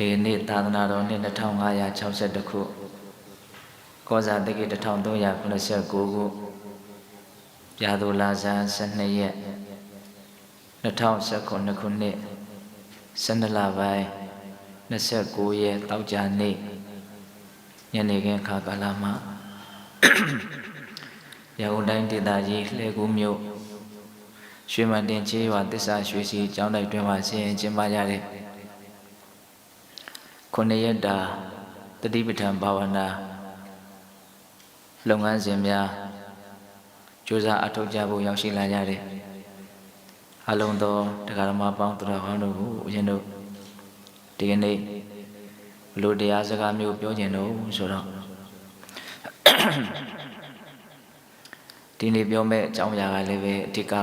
ဒီနေ့သာသနာတော်နှစ်2560ခုကောဇာတက္ကိ1389ခုပြာသူလာဇန်12ရက်2019ခုနှစ်12လပိုင်း29ရက်တောက်ကြနေ့ညနေခင်းခါကာလမှာရန်ကုန်တိုင်းဒေသကြီးလှည်းကူးမြို့ရွှေမန်တင်ကျေးရွာသစ္စာရွှေစီကျောင်းတိုက်တွင်မှာဆင်ရင်ကျင်းပကြတဲ့9ရက်တာတတိပဋ္ဌာန်ဘာဝနာလုပ်ငန်းစဉ်များကြိုးစားအထောက်ကြဖို့ရောက်ရှိလာကြတဲ့အလုံးသောတရားဓမ္မပေါင်းသူတော်ကောင်းတို့ကိုဦးဇင်းတို့ဒီကနေ့ဘလို့တရားစကားမျိုးပြောခြင်းတော့ဆိုတော့ဒီနေ့ပြောမဲ့အကြောင်းအရာကလည်းပဲအဓိက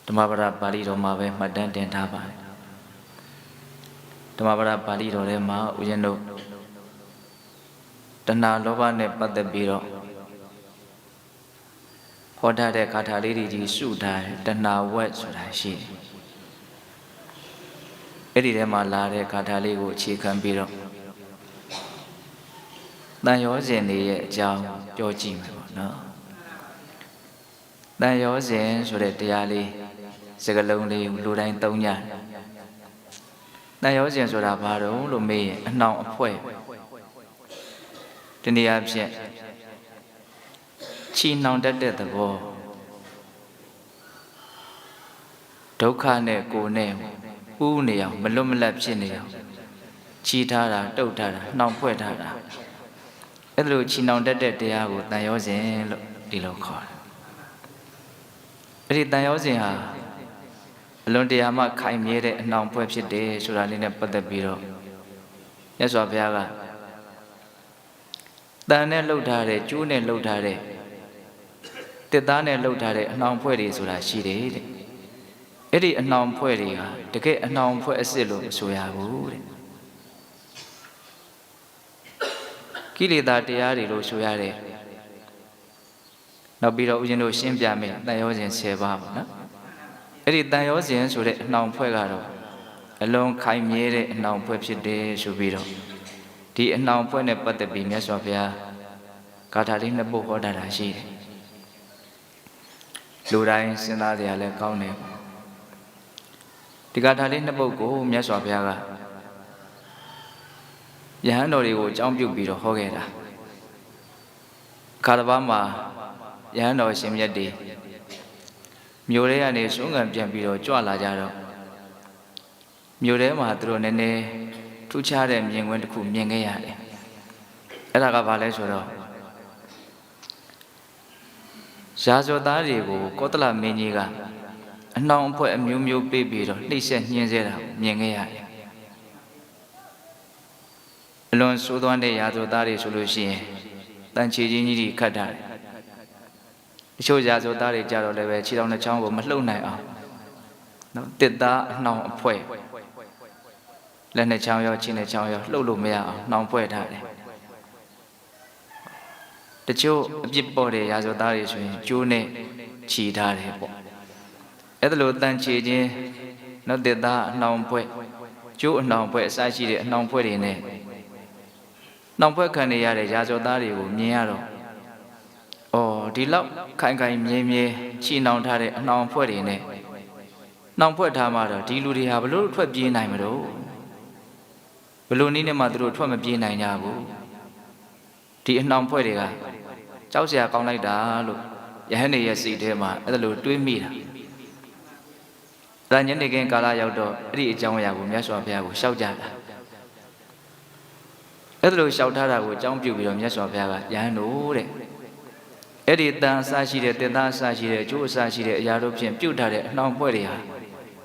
ဓမ္မပဒပါဠိတော်မှာပဲမှတ်တမ်းတင်ထားပါတယ်ဓမ္မပဒပါဠိတော်ထဲမှာဦးဇင်းတို့တဏှာလောဘနဲ့ပတ်သက်ပြီးတော့ဟောထားတဲ့ဂါထာလေးတွေကြီးစုထားတယ်တဏှာဝက်ဆိုတာရှိတယ်အဲ့ဒီထဲမှာလာတဲ့ဂါထာလေးကိုအခြေခံပြီးတော့တန်ရောစဉ်တွေရဲ့အကြောင်းပြောကြည့်မယ်ပေါ့နော်တန်ရောစဉ်ဆိုတဲ့တရားလေးစကားလုံးလေးကိုလူတိုင်းသုံးကြတယ်တန်ရောစဉ်ဆိုတာဘာတော့လို့မေးရင်အနှောင်အဖွဲဒီနေရာဖြင့်ချီနှောင်တတ်တဲ့သဘောဒုက္ခနဲ့ကိုယ်နဲ့ဥနေအောင်မလွတ်မလပ်ဖြစ်နေအောင်ချီထားတာတုတ်ထားတာနှောင်ဖွဲ့ထားတာအဲ့လိုချီနှောင်တတ်တဲ့တရားကိုတန်ရောစဉ်လို့ဒီလိုခေါ်တယ်အဲ့ဒီတန်ရောစဉ်ဟာအလွန်တရာမှခိုင်မြဲတဲ့အနှောင်ဖွဲ့ဖြစ်တယ်ဆိုတာလေးနဲ့ပတ်သက်ပြီးတော့မြတ်စွာဘုရားကတန်နဲ့လှုပ်ထားတဲ့ကျိုးနဲ့လှုပ်ထားတဲ့တစ်သားနဲ့လှုပ်ထားတဲ့အနှောင်ဖွဲ့တွေဆိုတာရှိတယ်တဲ့အဲ့ဒီအနှောင်ဖွဲ့တွေကတကယ်အနှောင်ဖွဲ့အစ်စ်လို့မဆိုရဘူးတဲ့ကိလေသာတရားတွေလို့ဆိုရတယ်နောက်ပြီးတော့ဦးဇင်းတို့ရှင်းပြမယ်တန်ရောစဉ်10ပါးပေါ့နော်အဲ့ဒီတန်ရောစဉ်ဆိုတဲ့အနှောင်ဖွဲ့ကတော့အလွန်ခိုင်မြဲတဲ့အနှောင်ဖွဲ့ဖြစ်တယ်ဆိုပြီးတော့ဒီအနှောင်ဖွဲ့နဲ့ပတ်သက်ပြီးမြတ်စွာဘုရားဂါထာလေးနှစ်ပုဒ်ဟောတာရှိတယ်လူတိုင်းစဉ်းစားကြရလဲကောင်းတယ်ဒီဂါထာလေးနှစ်ပုဒ်ကိုမြတ်စွာဘုရားကယဟန်တော်တွေကိုအကြောင်းပြုပြီးတော့ဟောခဲ့တာခါတစ်ပါးမှာယဟန်တော်ရှင်မြတ်တွေမြို့ထဲကနေစွန့်ငံပြန်ပြီးတော့ကြွလာကြတော့မြို့ထဲမှာသူတို့နည်းနည်းထူးခြားတဲ့မြင်ကွင်းတစ်ခုမြင်ခဲ့ရတယ်အဲ့ဒါကဘာလဲဆိုတော့ရာဇဝသားတွေကိုကောသလမင်းကြီးကအနှောင်အဖွဲ့အမျိုးမျိုးပေးပြီးတော့နှိမ့်ဆက်ညှင်းဆဲတာမြင်ခဲ့ရတယ်အလွန်ဆိုးသွမ်းတဲ့ရာဇဝသားတွေဆိုလို့ရှိရင်တန်ချီချင်းကြီးတွေခတ်ထားတယ်တချို့ရာဇဝသားတွေကြတော့လည်းပဲခြေတော်နှစ်ချောင်းကိုမလှုပ်နိုင်အောင်နော်တစ်သားအနှောင်အဖွဲ့လက်နှစ်ချောင်းရောခြေနှစ်ချောင်းရောလှုပ်လို့မရအောင်နှောင်ဖွဲ့ထားတယ်တချို့အပြစ်ပေါ်တဲ့ရာဇဝသားတွေဆိုရင်ကျိုးနဲ့ခြီထားတယ်ပေါ့အဲ့ဒါလိုတန်ချီချင်းနော်တစ်သားအနှောင်ဖွဲ့ကျိုးအနှောင်ဖွဲ့အစရှိတဲ့အနှောင်ဖွဲ့တွေနဲ့နှောင်ဖွဲ့ခံနေရတဲ့ရာဇဝသားတွေကိုမြင်ရတော့ဒီလောက်ခိုင်ခိုင်မြဲမြဲချီနှောင်ထားတဲ့အနှောင်ဖွဲ့တွေနဲ့နှောင်ဖွဲ့ထားမှတော့ဒီလူတွေဟာဘလို့ထွက်ပြေးနိုင်မလို့ဘလို့နည်းနဲ့မှသူတို့ထွက်မပြေးနိုင်ကြဘူးဒီအနှောင်ဖွဲ့တွေကကြောက်စရာကောင်းလိုက်တာလို့ယဟန်နေရဲ့စိတ်ထဲမှာအဲ့ဒါလိုတွေးမိတာဒါညနေခင်းကာလရောက်တော့အဲ့ဒီအကြောင်းအရာကိုမြတ်စွာဘုရားကိုရှောက်ကြတာအဲ့ဒါလိုရှောက်ထားတာကိုအကြောင်းပြုပြီးတော့မြတ်စွာဘုရားကယဟန်တို့တဲ့အဲ့ဒီတန်အစရှိတဲ့တင်သားအစရှိတဲ့အကျိုးအစရှိတဲ့အရာတို့ဖြင့်ပြုတ်ထားတဲ့အနှောင်ဖွဲ့တွေဟာ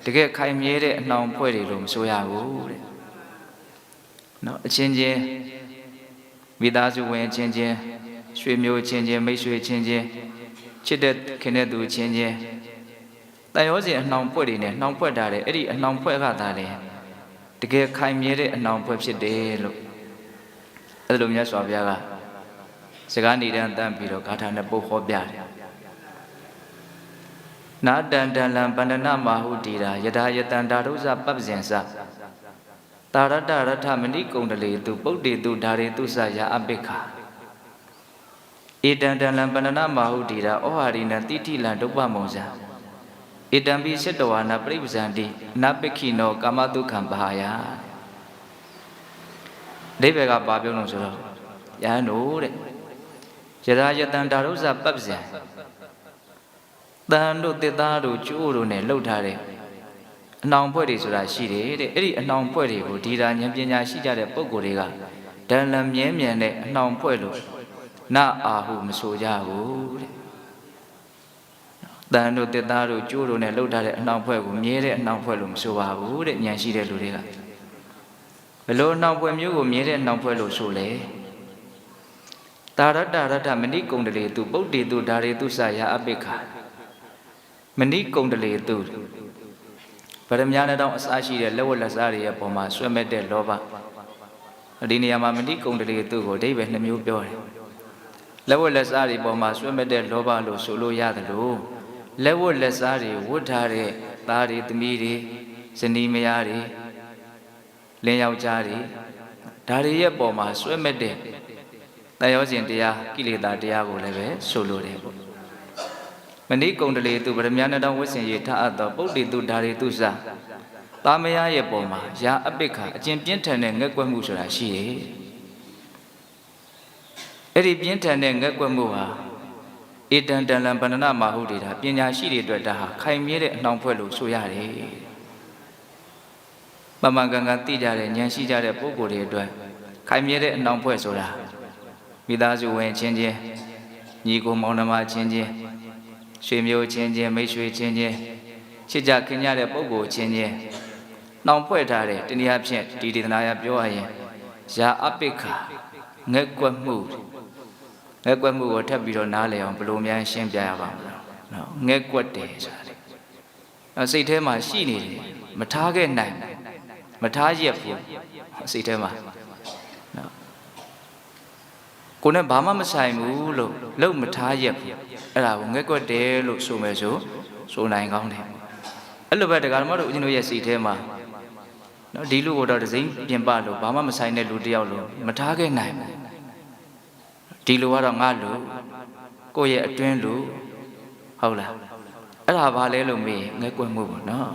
တကယ်ခိုင်မြဲတဲ့အနှောင်ဖွဲ့တွေလို့မဆိုရဘူးတဲ့နော်အချင်းချင်းမိသားစုဝင်အချင်းချင်းရွှေမျိုးချင်းချင်းမိတ်ဆွေချင်းချင်းချစ်တဲ့ခင်တဲ့သူချင်းချင်းတန်ရောစဉ်အနှောင်ဖွဲ့တွေနဲ့နှောင်ဖွဲ့ထားတဲ့အဲ့ဒီအနှောင်ဖွဲ့ကသာလေတကယ်ခိုင်မြဲတဲ့အနှောင်ဖွဲ့ဖြစ်တယ်လို့အဲ့လိုမြတ်စွာဘုရားကစကားနေတန်းတန်းပြီးတော့ဂါထာနဲ့ပုတ်ဟောပြတယ်နာတန်တန်လံပန္ဒနာမဟုတိရာယထာယတန္တာရုဇပပ္ပဇင်္စ တာရတ္တရထမဏိကုံတလေတုပုဒ္ဒေတုဓာရေတုစယာအပိက္ခာဧတံတံလံပဏနာမဟုတိရာဩဟာရိနံတိဋ္ဌိလံဒုပ္ပမုံဇံဧတံပိစိတ္တဝါနပရိပဇံတိနပိက္ခိနောကာမတုခံဘာယဒိဗေကပါပြောလို့ဆိုတော့ယဟန်တို့တဲ့ယရာယတံဒါရုဇပပ္ပဇံတန်တို့တစ်သားတို့ကျိုးတို့နဲ့လှုပ်ထားတဲ့အနှောင်ဖွဲ့တွေဆိုတာရှိတယ်တဲ့အဲ့ဒီအနှောင်ဖွဲ့တွေကိုဒီတာဉာဏ်ပညာရှိကြတဲ့ပုဂ္ဂိုလ်တွေကဒလမြဲမြံတဲ့အနှောင်ဖွဲ့လို့နာအာဟုမဆိုကြဘူးတဲ့တန်တို့တစ်သားတို့ကျိုးတို့နဲ့လှုပ်ထားတဲ့အနှောင်ဖွဲ့ကိုမြဲတဲ့အနှောင်ဖွဲ့လို့မဆိုပါဘူးတဲ့ဉာဏ်ရှိတဲ့လူတွေကဘယ်လိုအနှောင်ဖွဲ့မျိုးကိုမြဲတဲ့အနှောင်ဖွဲ့လို့ဆိုလဲတာရတ္တရထမဏိကုံတလေတုပုဒ္ဒေတုဓာရေတုစယာအပိက္ခာမဏိကုံတလေတုဗရမညာနဲ့တောင်အစားရှိတဲ့လက်ဝတ်လက်စားတွေရဲ့ပုံမှာဆွဲမဲ့တဲ့လောဘဒီနေရာမှာမဏိကုံတလေတုကိုအဓိပ္ပာယ်နှစ်မျိုးပြောတယ်လက်ဝတ်လက်စားတွေပုံမှာဆွဲမဲ့တဲ့လောဘလို့ဆိုလို့ရတယ်လို့လက်ဝတ်လက်စားတွေဝတ်ထားတဲ့သားတွေသမီးတွေဇနီးမယားတွေလင်းယောက်ျားတွေဒါတွေရဲ့ပုံမှာဆွဲမဲ့တဲ့တန်ရောစဉ်တရားကိလေသာတရားကိုလည်းပဲဆိုလိုတယ်ပေါ့မဏိကုံတလေတုဗရမညာနဲ့တောင်ဝိစင်ရထအပ်သောပုဒ္ဒေတုဓာရေတုစသားမယားရဲ့ပုံမှာယာအပိက္ခာအကျင့်ပြင်းထန်တဲ့ငက်ကွက်မှုဆိုတာရှိတယ်အဲ့ဒီပြင်းထန်တဲ့ငက်ကွက်မှုဟာဧတံတံလံဗန္ဒနာမဟုတေတာပညာရှိတွေအတွက်ဒါဟာခိုင်မြဲတဲ့အနှောင်ဖွဲ့လို့ဆိုရတယ်ပမကန်ကန်သိကြတဲ့ဉာဏ်ရှိကြတဲ့ပုဂ္ဂိုလ်တွေအတွက်ခိုင်မြဲတဲ့အနှောင်ဖွဲ့ဆိုတာမိသားစုဝင်ချင်းချင်းညီကိုမောင်နှမချင်းချင်းရွှေမျိုးချင်းချင်းမိတ်ဆွေချင်းချင်းချစ်ကြခင်ကြတဲ့ပုဂ္ဂိုလ်ချင်းချင်းနှောင်ဖွဲ့ထားတဲ့တနည်းအားဖြင့်ဒီဒေသနာရပြောရရင်ယာအပိက္ခာငက်ကွက်မှုကိုထပ်ပြီးတော့နားလည်အောင်ဘယ်လိုများရှင်းပြရပါမလဲနော်ငက်ကွက်တယ်ဆိုတာလေစိတ်ထဲမှာရှိနေတယ်မထားခဲ့နိုင်မထားရက်ဘူးစိတ်ထဲမှာနော်ကိုယ်နဲ့ဘာမှမဆိုင်ဘူးလို့လုံမထားရက်ဘူးအဲ့ဒါကိုငက်ကွက်တယ်လို့ဆိုမယ်ဆိုနိုင်ကောင်းတယ်အဲ့လိုပဲဒကာဓမ္မတို့ဦးဇင်းတို့ရဲ့စိတ်ထဲမှာနော်ဒီလူကိုတော့ဒစိမ့်ပြင်ပလို့ဘာမှမဆိုင်တဲ့လူတယောက်လို့မထားခဲ့နိုင်ဘူးဒီလူကတော့ငါလူကိုယ့်ရဲ့အတွင်းလူဟုတ်လားအဲ့ဒါဘာလဲလို့မေးငက်ကွက်မှုပေါ့နော်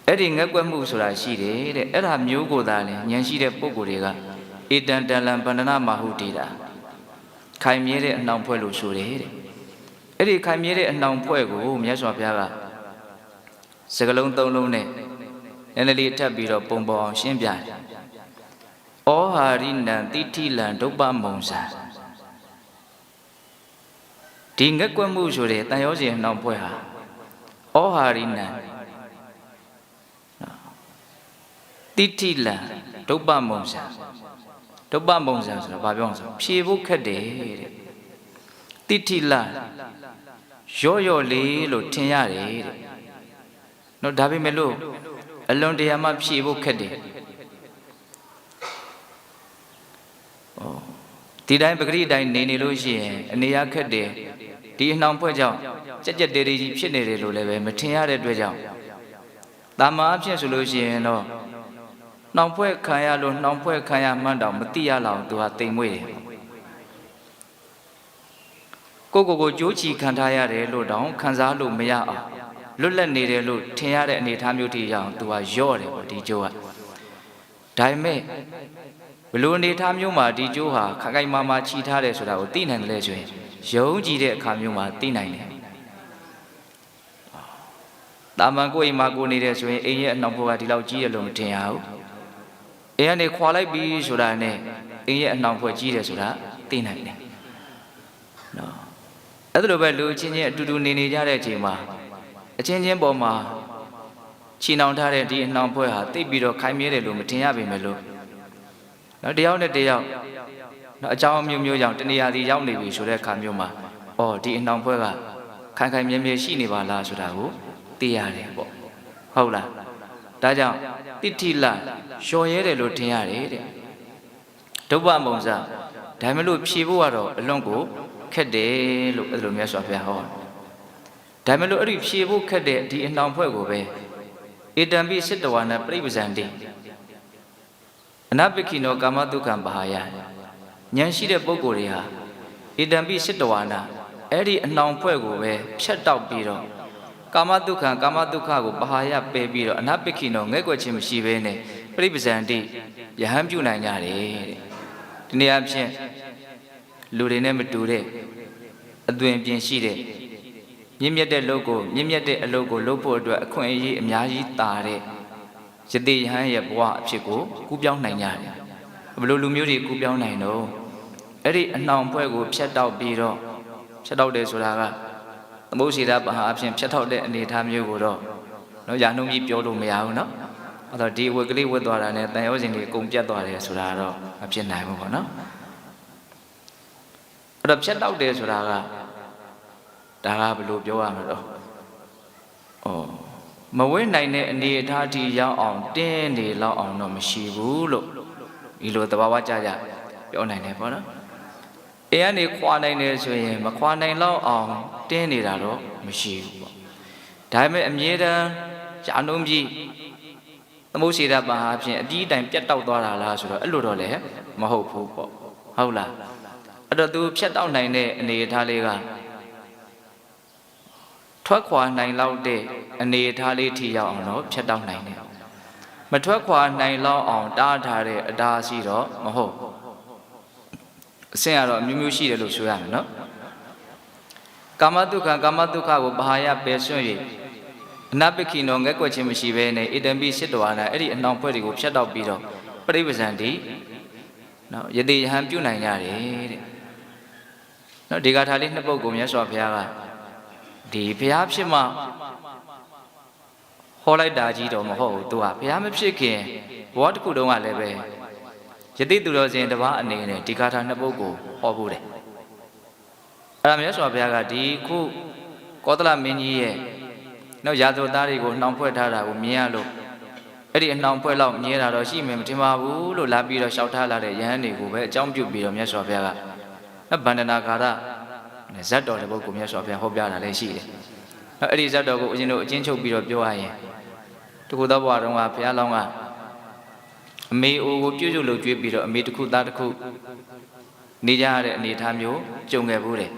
အဲ့ဒီငက်ကွက်မှုဆိုတာရှိတယ်တဲ့အဲ့ဒါမျိုးကိုသာလေဉာဏ်ရှိတဲ့ပုဂ္ဂိုလ်တွေကဧတံတံလံဗန္ဒနာမဟုတေတာခိုင်မြဲတဲ့အနှောင်ဖွဲ့လို့ဆိုတယ်တဲ့အဲ့ဒီခိုင်မြဲတဲ့အနှောင်ဖွဲ့ကိုမြတ်စွာဘုရားကစကလုံးသုံးလုံးနဲ့နည်းနည်းလေးထပ်ပြီးတော့ပုံပေါ်အောင်ရှင်းပြတယ်ဩဟာရိနံတိဋ္ဌိလံဒုပ္ပမုံဇံဒီငက်ကွက်မှုဆိုတဲ့တန်ရောစဉ်နှောင်ဖွဲ့ဟာဩဟာရိနံတိဋ္ဌိလံဒုပ္ပမုံဇံဒုပ္ပမုံဇံဆိုတာဘာပြောအောင်ဆိုဖြေဖို့ခက်တယ်တဲ့တိဋ္ဌိလရော့လေးလို့ထင်ရတယ်တဲ့နော်ဒါပေမဲ့လို့အလွန်တရာမှဖြေဖို့ခက်တယ်ဒီတိုင်းပဂရိတိုင်းနေလို့ရှိရင်အနေရခက်တယ်ဒီအနှောင်ဖွဲ့ကြောင့်ကြက်တဲတွေကြီးဖြစ်နေတယ်လို့လည်းပဲမထင်ရတဲ့အတွက်ကြောင့်တာမအဖြစ်ဆိုလို့ရှိရင်တော့နှောင်ဖွဲ့ခံရလို့နှောင်ဖွဲ့ခံရမှန်းတော့မသိရလောက်သူဟာတိမ်မွေးတယ်ကိုကြိုးချီခံထားရတယ်လို့တောင်ခံစားလို့မရအောင်လွတ်လပ်နေတယ်လို့ထင်ရတဲ့အနေအထားမျိုးတည်းရအောင်သူဟာရော့တယ်ပေါ့ဒီကြိုးကဒါပေမဲ့ဘလို့အနေအထားမျိုးမှာဒီကြိုးဟာခိုင်မာချီထားတယ်ဆိုတာကိုသိနိုင်တယ်လေဆိုရင်ယုံကြည်တဲ့အခါမျိုးမှာသိနိုင်တယ်တာမန်ကိုအိမ်မှာကိုနေတယ်ဆိုရင်အိမ်ရဲ့အနှောင်ဘဝဒီလောက်ကြီးတယ်လို့မထင်ရဘူးအိမ်ကနေခွာလိုက်ပြီဆိုတာနဲ့အိမ်ရဲ့အနှောင်ဘဝကြီးတယ်ဆိုတာသိနိုင်တယ်နော်အဲ့ဒါလိုပဲလူချင်းချင်းအတူတူနေကြတဲ့အချိန်မှာအချင်းချင်းပေါ်မှာချီနှောင်ထားတဲ့ဒီအနှောင်ဘဝဟာသိပြီးတော့ခိုင်မြဲတယ်လို့မထင်ရပေမဲ့လို့နော်တယောက်နဲ့တယောက်နော်အကြောင်းမျိုးကြောင့်တဏှာစီရောက်နေပြီဆိုတဲ့အခါမျိုးမှာအော်ဒီအနှောင်ဘွဲကခိုင်မြဲရှိနေပါလားဆိုတာကိုသိရတယ်ပေါ့ဟုတ်လားဒါကြောင့်တိဋ္ဌိလလျှော်ရဲတယ်လို့ထင်ရတယ်တဲ့ဒုပ္ပမုံဇဒါမှမဟုတ်ဖြေဖို့ကတော့အလွန်ကိုခက်တယ်လို့အဲ့လိုမြတ်စွာဘုရားဟောဒါမှမဟုတ်အဲ့ဒီဖြေဖို့ခက်တဲ့ဒီအနှောင်ဖွဲ့ကိုပဲဧတံပိစိတ္တဝါနပရိပဇံတိ အနာပိခိနောကာမတုခံဘာယဉာဏ်ရှိတဲ့ပုဂ္ဂိုလ်တွေဟာဣတံပိစိတဝါနာအဲ့ဒီအနှောင်ဖွဲ့ကိုပဲဖြတ်တောက်ပြီးတော့ကာမတုခံကာမတုခကိုဘာယပယ်ပြီးတော့အနာပိခိနောငဲ့ကွက်ခြင်းမရှိဘဲနဲ့ပြိပဇံတိယဟန်ပြုနိုင်ကြတယ်တဲ့ဒီနေရာဖြင့်လူတွေနဲ့မတူတဲ့အသွင်ပြင်ရှိတဲ့မြင့်မြတ်တဲ့လုပ်ကိုမြင့်မြတ်တဲ့အလုပ်ကိုလုပ်ဖို့အတွက်အခွင့်အရေးအများကြီးတာတဲ့ယတိယဟန်ရဲ့ဘဝအဖြစ်ကိုကူးပြောင်းနိုင်ကြတယ်ဘယ်လိုလူမျိုးတွေကူးပြောင်းနိုင်တော့အဲ့ဒီအနှောင်ဖွဲ့ကိုဖြတ်တောက်ပြီးတော့ဖြတ်တောက်တယ်ဆိုတာကသမုဒ္ဒေရပဟာအဖြစ်ဖြတ်တောက်တဲ့အနေအထားမျိုးကိုတော့နော်ရာနှုန်းကြီးပြောလို့မရဘူးနော်အဲ့တော့ဒီဝက်ကလေးဝတ်သွားတာနဲ့တန်ရောစင်တွေအကုန်ပြတ်သွားတယ်ဆိုတာတော့မဖြစ်နိုင်ဘူးပေါ့နော်အဲ့တော့ဖြတ်တောက်တယ်ဆိုတာကဒါကဘယ်လိုပြောရမလဲတော့မဝိနိုင်တဲ့အနေအထားထိရောက်အောင်တင်းနေလောက်အောင်တော့မရှိဘူးလို့ဒီလိုသဘာဝကြကြပြောနိုင်တယ်ပေါ့နော်အိမ်ကနေခွာနိုင်တယ်ဆိုရင်မခွာနိုင်လောက်အောင်တင်းနေတာတော့မရှိဘူးပေါ့ဒါပေမဲ့အမြဲတမ်းရှားနှုံးပြီးသမုဒ္ဒေရပဟာဖြင့်အပြီးတိုင်ပြတ်တောက်သွားတာလားဆိုတော့အဲ့လိုတော့လည်းမဟုတ်ဘူးပေါ့ဟုတ်လားအဲ့တော့သူဖြတ်တောက်နိုင်တဲ့အနေအထားလေးကထွက်ခွာနိုင်လောက်တဲ့အနေအထားလေးထိရောက်အောင်တော့ဖြတ်တောက်နိုင်တယ်မထွက်ခွာနိုင်လောက်အောင်တားထားတဲ့အတားအဆီးတော့မဟုတ်အဆင့်ကတော့အမျိုးမျိုးရှိတယ်လို့ဆိုရမယ်နော်ကာမတုခံကာမတုခကိုဘာယပယ်ဆွံ့၍အနာပိခိနောငဲ့ကွက်ခြင်းမရှိဘဲနဲ့ဣတံပိစိတဝါနာအဲ့ဒီအနှောင်ဖွဲ့တွေကိုဖြတ်တောက်ပြီးတော့ပရိပဇံတိနော်ယတိယဟန်ပြုနိုင်ကြတယ်တဲ့နော်ဒီဂါထာလေးနှစ်ပုဒ်ကိုမြတ်စွာဘုရားကဒီဘုရားဖြစ်မှဟောလိုက်တာကြီးတော့မဟုတ်ဘူးသူကဘုရားမဖြစ်ခင်ဘဝတစ်ခုတုန်းကလည်းပဲယတိသူတော်စင်တစ်ပါးအနေနဲ့ဒီဂါထာနှစ်ပုဒ်ကိုဟောဖို့တယ်အဲ့ဒါမြတ်စွာဘုရားကဒီခုကောသလမင်းကြီးရဲ့နောက်ရာဇဝသားတွေကိုနှောင်ဖွဲ့ထားတာကိုမြင်ရလို့အဲ့ဒီအနှောင်ဖွဲ့လောက်မြင်တာတော့ရှိမယ်မထင်ပါဘူးလို့လာပြီးတော့ရှောက်ထားလာတဲ့ယဟန်တွေကိုပဲအကြောင်းပြုပြီးတော့မြတ်စွာဘုရားကဗန္ဒနာကာရဇတ်တော်တဲ့ပုဂ္ဂိုလ်မြတ်စွာဘုရားဟောပြတာလည်းရှိတယ်အဲ့ဒီဇတ်တော်ကိုဦးဇင်းတို့အချင်းချုပ်ပြီးတော့ပြောရရင်တခုသောဘဝတုန်းကဘုရားလောင်းကအမေအိုကိုပြုစုလုပ်ကြွေးပြီးတော့အမေတစ်ခုသားတစ်ခုနေကြရတဲ့အနေအထားမျိုးကြုံခဲ့ဘူးတယ်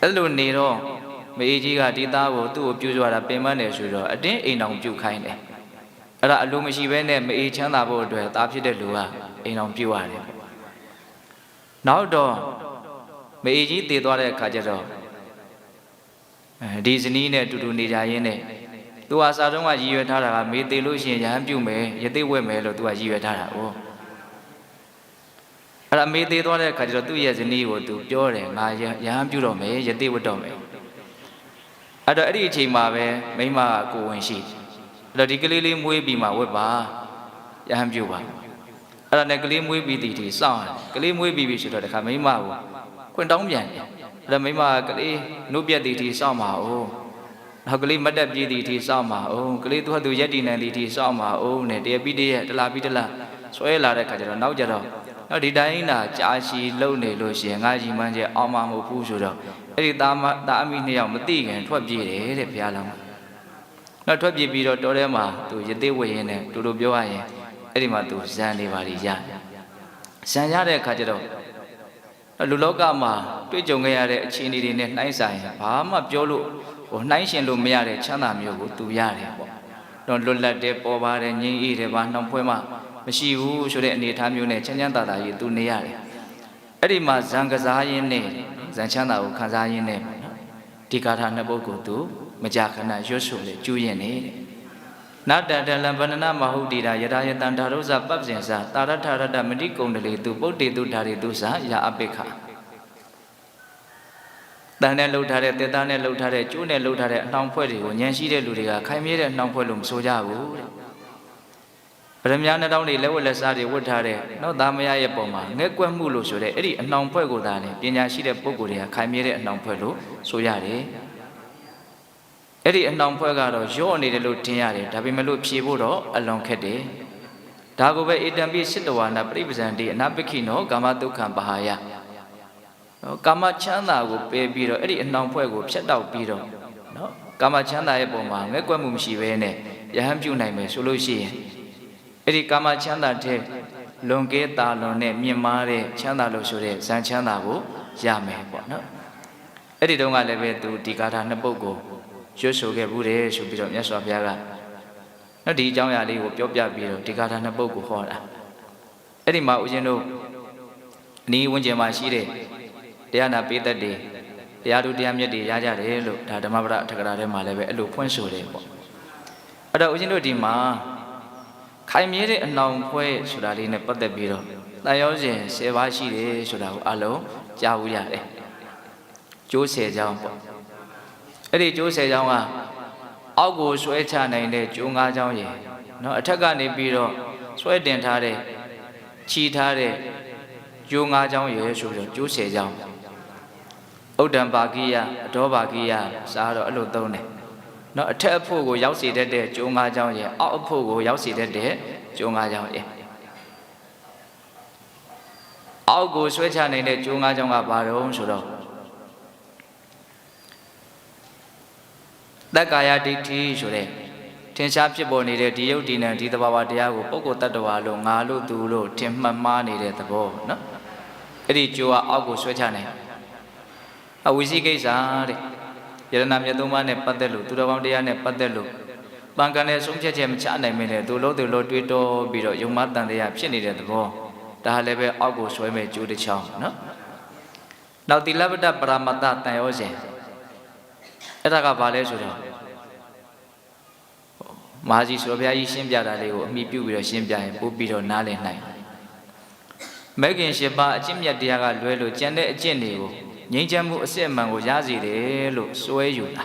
အဲ့လိုနေတော့မေကြီးကဒီသားကိုသူ့ကိုပြုစုရတာပင်ပန်းတယ်ဆိုတော့အတင်းအိမ်အောင်ပြုခိုင်းတယ်အဲ့ဒါအလိုမရှိဘဲနဲ့မေချမ်းသာဖို့အတွက်သားဖြစ်တဲ့လူကအိမ်အောင်ပြုရတယ်နောက်တော့မေကြီးတည်သွားတဲ့အခါကျတော့ဒီဇနီးနဲ့တူတူနေကြရင်းနဲ့သူဟာစာတုံးကရည်ရွယ်ထားတာကမေတည်လို့ရှိရင်ရဟန်းပြုမယ်ယသိဝဲမယ်လို့သူကရည်ရွယ်ထားတာ哦အဲ့ဒါမေတည်သွားတဲ့အခါကျတော့သူ့ရဲ့ဇနီးကိုသူပြောတယ်ငါရဟန်းပြုတော့မယ်ယသိဝတ်တော့မယ်အဲ့တော့အဲ့ဒီအချိန်မှာပဲမိန်းမကကိုဝင်ရှိအဲ့တော့ဒီကလေးလေးမွေးပြီးမှဝတ်ပါရဟန်းပြုပါအဲ့ဒါနဲ့ကလေးမွေးပြီးတည်တည်စောင့်ကလေးမွေးပြီးပြီဆိုတော့တခါမိန်းမကိုခွင့်တောင်းပြန်တယ်အဲ့ဒါမိန်းမကလေးနှုတ်ပြက်တည်တည်စောင့်ပါဦးနောက်ကလေးမတ်တက်ပြေးတည်တည်စောင့်ပါဦးကလေးသူ့ဟာသူရက်တည်နေတည်တည်စောင့်ပါဦးနဲ့တရပြီးတရတလားပြီးတလားဆွဲလာတဲ့ခါကျတော့နောက်ကြတော့ဒီတိုင်းသာကြာရှည်လုံနေလို့ရှိရင်ငါရီမှန်းချက်အောင်မမဟုတ်ဘူးဆိုတော့အဲ့ဒီသားအမိနှစ်ယောက်မသိခင်ထွက်ပြေးတယ်တဲ့ဘုရားလောင်းနောက်ထွက်ပြေးပြီးတော့တော်ထဲမှာသူယသိဝေရင်နဲ့တူတူပြောရရင်အဲ့ဒီမှာသူဇန်နေပါလိရဇန်ရတဲ့အခါကျတော့လူလောကမှာတွေ့ကြုံခဲ့ရတဲ့အခြေအနေတွေနဲ့နှိုင်းဆိုင်ဘာမှပြောလို့နှိုင်းရှင်လို့မရတဲ့ချမ်းသာမျိုးကိုသူရတယ်ပေါ့တော့လွတ်လပ်တဲ့ပေါ်ပါတယ်ငြိမ်းအေးတယ်ဘာနှောင်ဖွဲမှမရှိဘူးဆိုတဲ့အနေအထားမျိုးနဲ့ချမ်းချမ်းသာသာကြီးသူနေရတယ်အဲ့ဒီမှာဇံကစားရင်းနဲ့ဇံချမ်းသာကိုခံစားရင်းနဲ့ဒီဂါထာနှစ်ပုဒ်ကိုသူမကြာခဏရွတ်ဆိုလေကျူးရင်နေတဲ့နတ္တတလံဗန္ဒနာမဟုတ်တိတာယထာယတံဓာရုဇပပ္ပဇင်္စာတာရထရတမတိကုံတလေသူပုတ်တေသူဓာရီသူစာယာအပိခတန်နဲ့လှုပ်ထားတဲ့တေသားနဲ့လှုပ်ထားတဲ့ကျိုးနဲ့လှုပ်ထားတဲ့အနှောင်ဖွဲ့တွေကိုဉာဏ်ရှိတဲ့လူတွေကခိုင်မြဲတဲ့နှောင်ဖွဲ့လို့မဆိုကြဘူးတဲ့ဗရမညာနှောင်းတွေလက်ဝက်လက်စားတွေဝတ်ထားတဲ့နောက်သားမရရဲ့ပုံမှာငဲ့ကွက်မှုလို့ဆိုတဲ့အဲ့ဒီအနှောင်ဖွဲ့ကိုသာနဲ့ပညာရှိတဲ့ပုဂ္ဂိုလ်တွေကခိုင်မြဲတဲ့အနှောင်ဖွဲ့လို့ဆိုရတယ်အဲ့ဒီအနှောင်ဖွဲ့ကတော့ရော့နေတယ်လို့ထင်ရတယ်ဒါပေမဲ့လို့ဖြေဖို့တော့အလွန်ခက်တယ်ဒါကိုပဲဧတံပိစိတဝါနာပရိပဇံတိအနာပိခိနောကာမတုခံပဟာယကာမချမ်းသာကိုပယ်ပြီးတော့အဲ့ဒီအနှောင်ဖွဲ့ကိုဖြတ်တောက်ပြီးတော့နော်ကာမချမ်းသာရဲ့ပုံမှာငဲ့ကွက်မှုမရှိဘဲနဲ့ယဟန်ပြုနိုင်မယ်ဆိုလို့ရှိရင် အဲ့ဒီကာမချမ်းသာတဲ့လွန်ကဲတာလွန်နဲ့မြင့်မားတဲ့ချမ်းသာလို့ဆိုတဲ့ဇန်ချမ်းသာကိုရမယ်ပေါ့နော်အဲ့ဒီတုန်းကလည်းပဲသူဒီဂါထာနှစ်ပုဒ်ကိုရွတ်ဆိုခဲ့ဘူးတယ်ဆိုပြီးတော့မြတ်စွာဘုရားကနော်ဒီအကြောင်းအရာလေးကိုပြောပြပြီးတော့ဒီဂါထာနှစ်ပုဒ်ကိုဟောတာအဲ့ဒီမှာဦးဇင်းတို့အနီးဝန်းကျင်မှာရှိတဲ့တရားနာပိသက်တွေတရားသူတရားမြတ်တွေရကြတယ်လို့ဒါဓမ္မပဒအထက်ကရာထဲမှာလည်းပဲအဲ့လိုဖွင့်ဆိုတယ်ပေါ့အဲ့တော့ဦးဇင်းတို့ဒီမှာခိုင်မြဲတဲ့အနှောင်ဖွဲ့ဆိုတာလေးနဲ့ပတ်သက်ပြီးတော့တန်ရောစဉ်10ပါးရှိတယ်ဆိုတာကိုအလုံးကြားဦးရတယ်ကျိုး10ချောင်းပေါ့အဲ့ဒီကျိုး10ချောင်းကအောက်ကိုဆွဲချနိုင်တဲ့ကျိုး5ချောင်းရယ်နော်အထက်ကနေပြီးတော့ဆွဲတင်ထားတဲ့ခြီးထားတဲ့ကျိုး5ချောင်းရယ်ဆိုပြီးတော့ကျိုး10ချောင်းဥဒ္ဒံပါကိယအဒောပါကိယစားတော့အဲ့လိုသုံးတယ်နော်အထက်အဖို့ကိုရောက်စေတတ်တဲ့ကျိုး5ချောင်းရယ်အောက်အဖို့ကိုရောက်စေတတ်တဲ့ကျိုး5ချောင်းရယ်အောက်ကိုဆွဲချနိုင်တဲ့ကျိုး5ချောင်းကဘာတုံးဆိုတော့တက္ကာယဒိဋ္ဌိဆိုတဲ့ထင်ရှားဖြစ်ပေါ်နေတဲ့ဒီယုတ်ဒီနံဒီသဘာဝတရားကိုပုဂ္ဂိုလ်တ attva လို့ငါလို့သူလို့ထင်မှတ်မှားနေတဲ့သဘောနော်အဲ့ဒီကျိုးကအောက်ကိုဆွဲချနိုင်အဝိသိကိစ္စတဲ့ယရဏမြတ်သုံးပါးနဲ့ပတ်သက်လို့သူတော်ကောင်းတရားနဲ့ပတ်သက်လို့တန်ခါနဲ့ဆုံးဖြတ်ချက်မချနိုင်မင်းနဲ့သူလို့သူလို့တွေးတောပြီးတော့ယုံမတန်တရားဖြစ်နေတဲ့သဘောဒါလည်းပဲအောက်ကိုဆွဲမဲ့ကျိုးတစ်ချောင်းနော်နောက်တိလပတ္တပရမတ္တတန်ရောစဉ်အဲ့ဒါကဘာလဲဆိုတော့မဟာကြီးဆိုဘုရားကြီးရှင်းပြတာလေးကိုအမိပြုပြီးတော့ရှင်းပြရင်ပို့ပြီးတော့နားလည်နိုင်မဂ်ခင်၈ပါးအကျင့်မြတ်တရားကလွဲလို့ကျန်တဲ့အကျင့်တွေကိုငြိမ်းချမ်းမှုအစစ်အမှန်ကိုရစေတယ်လို့စွဲယူတာ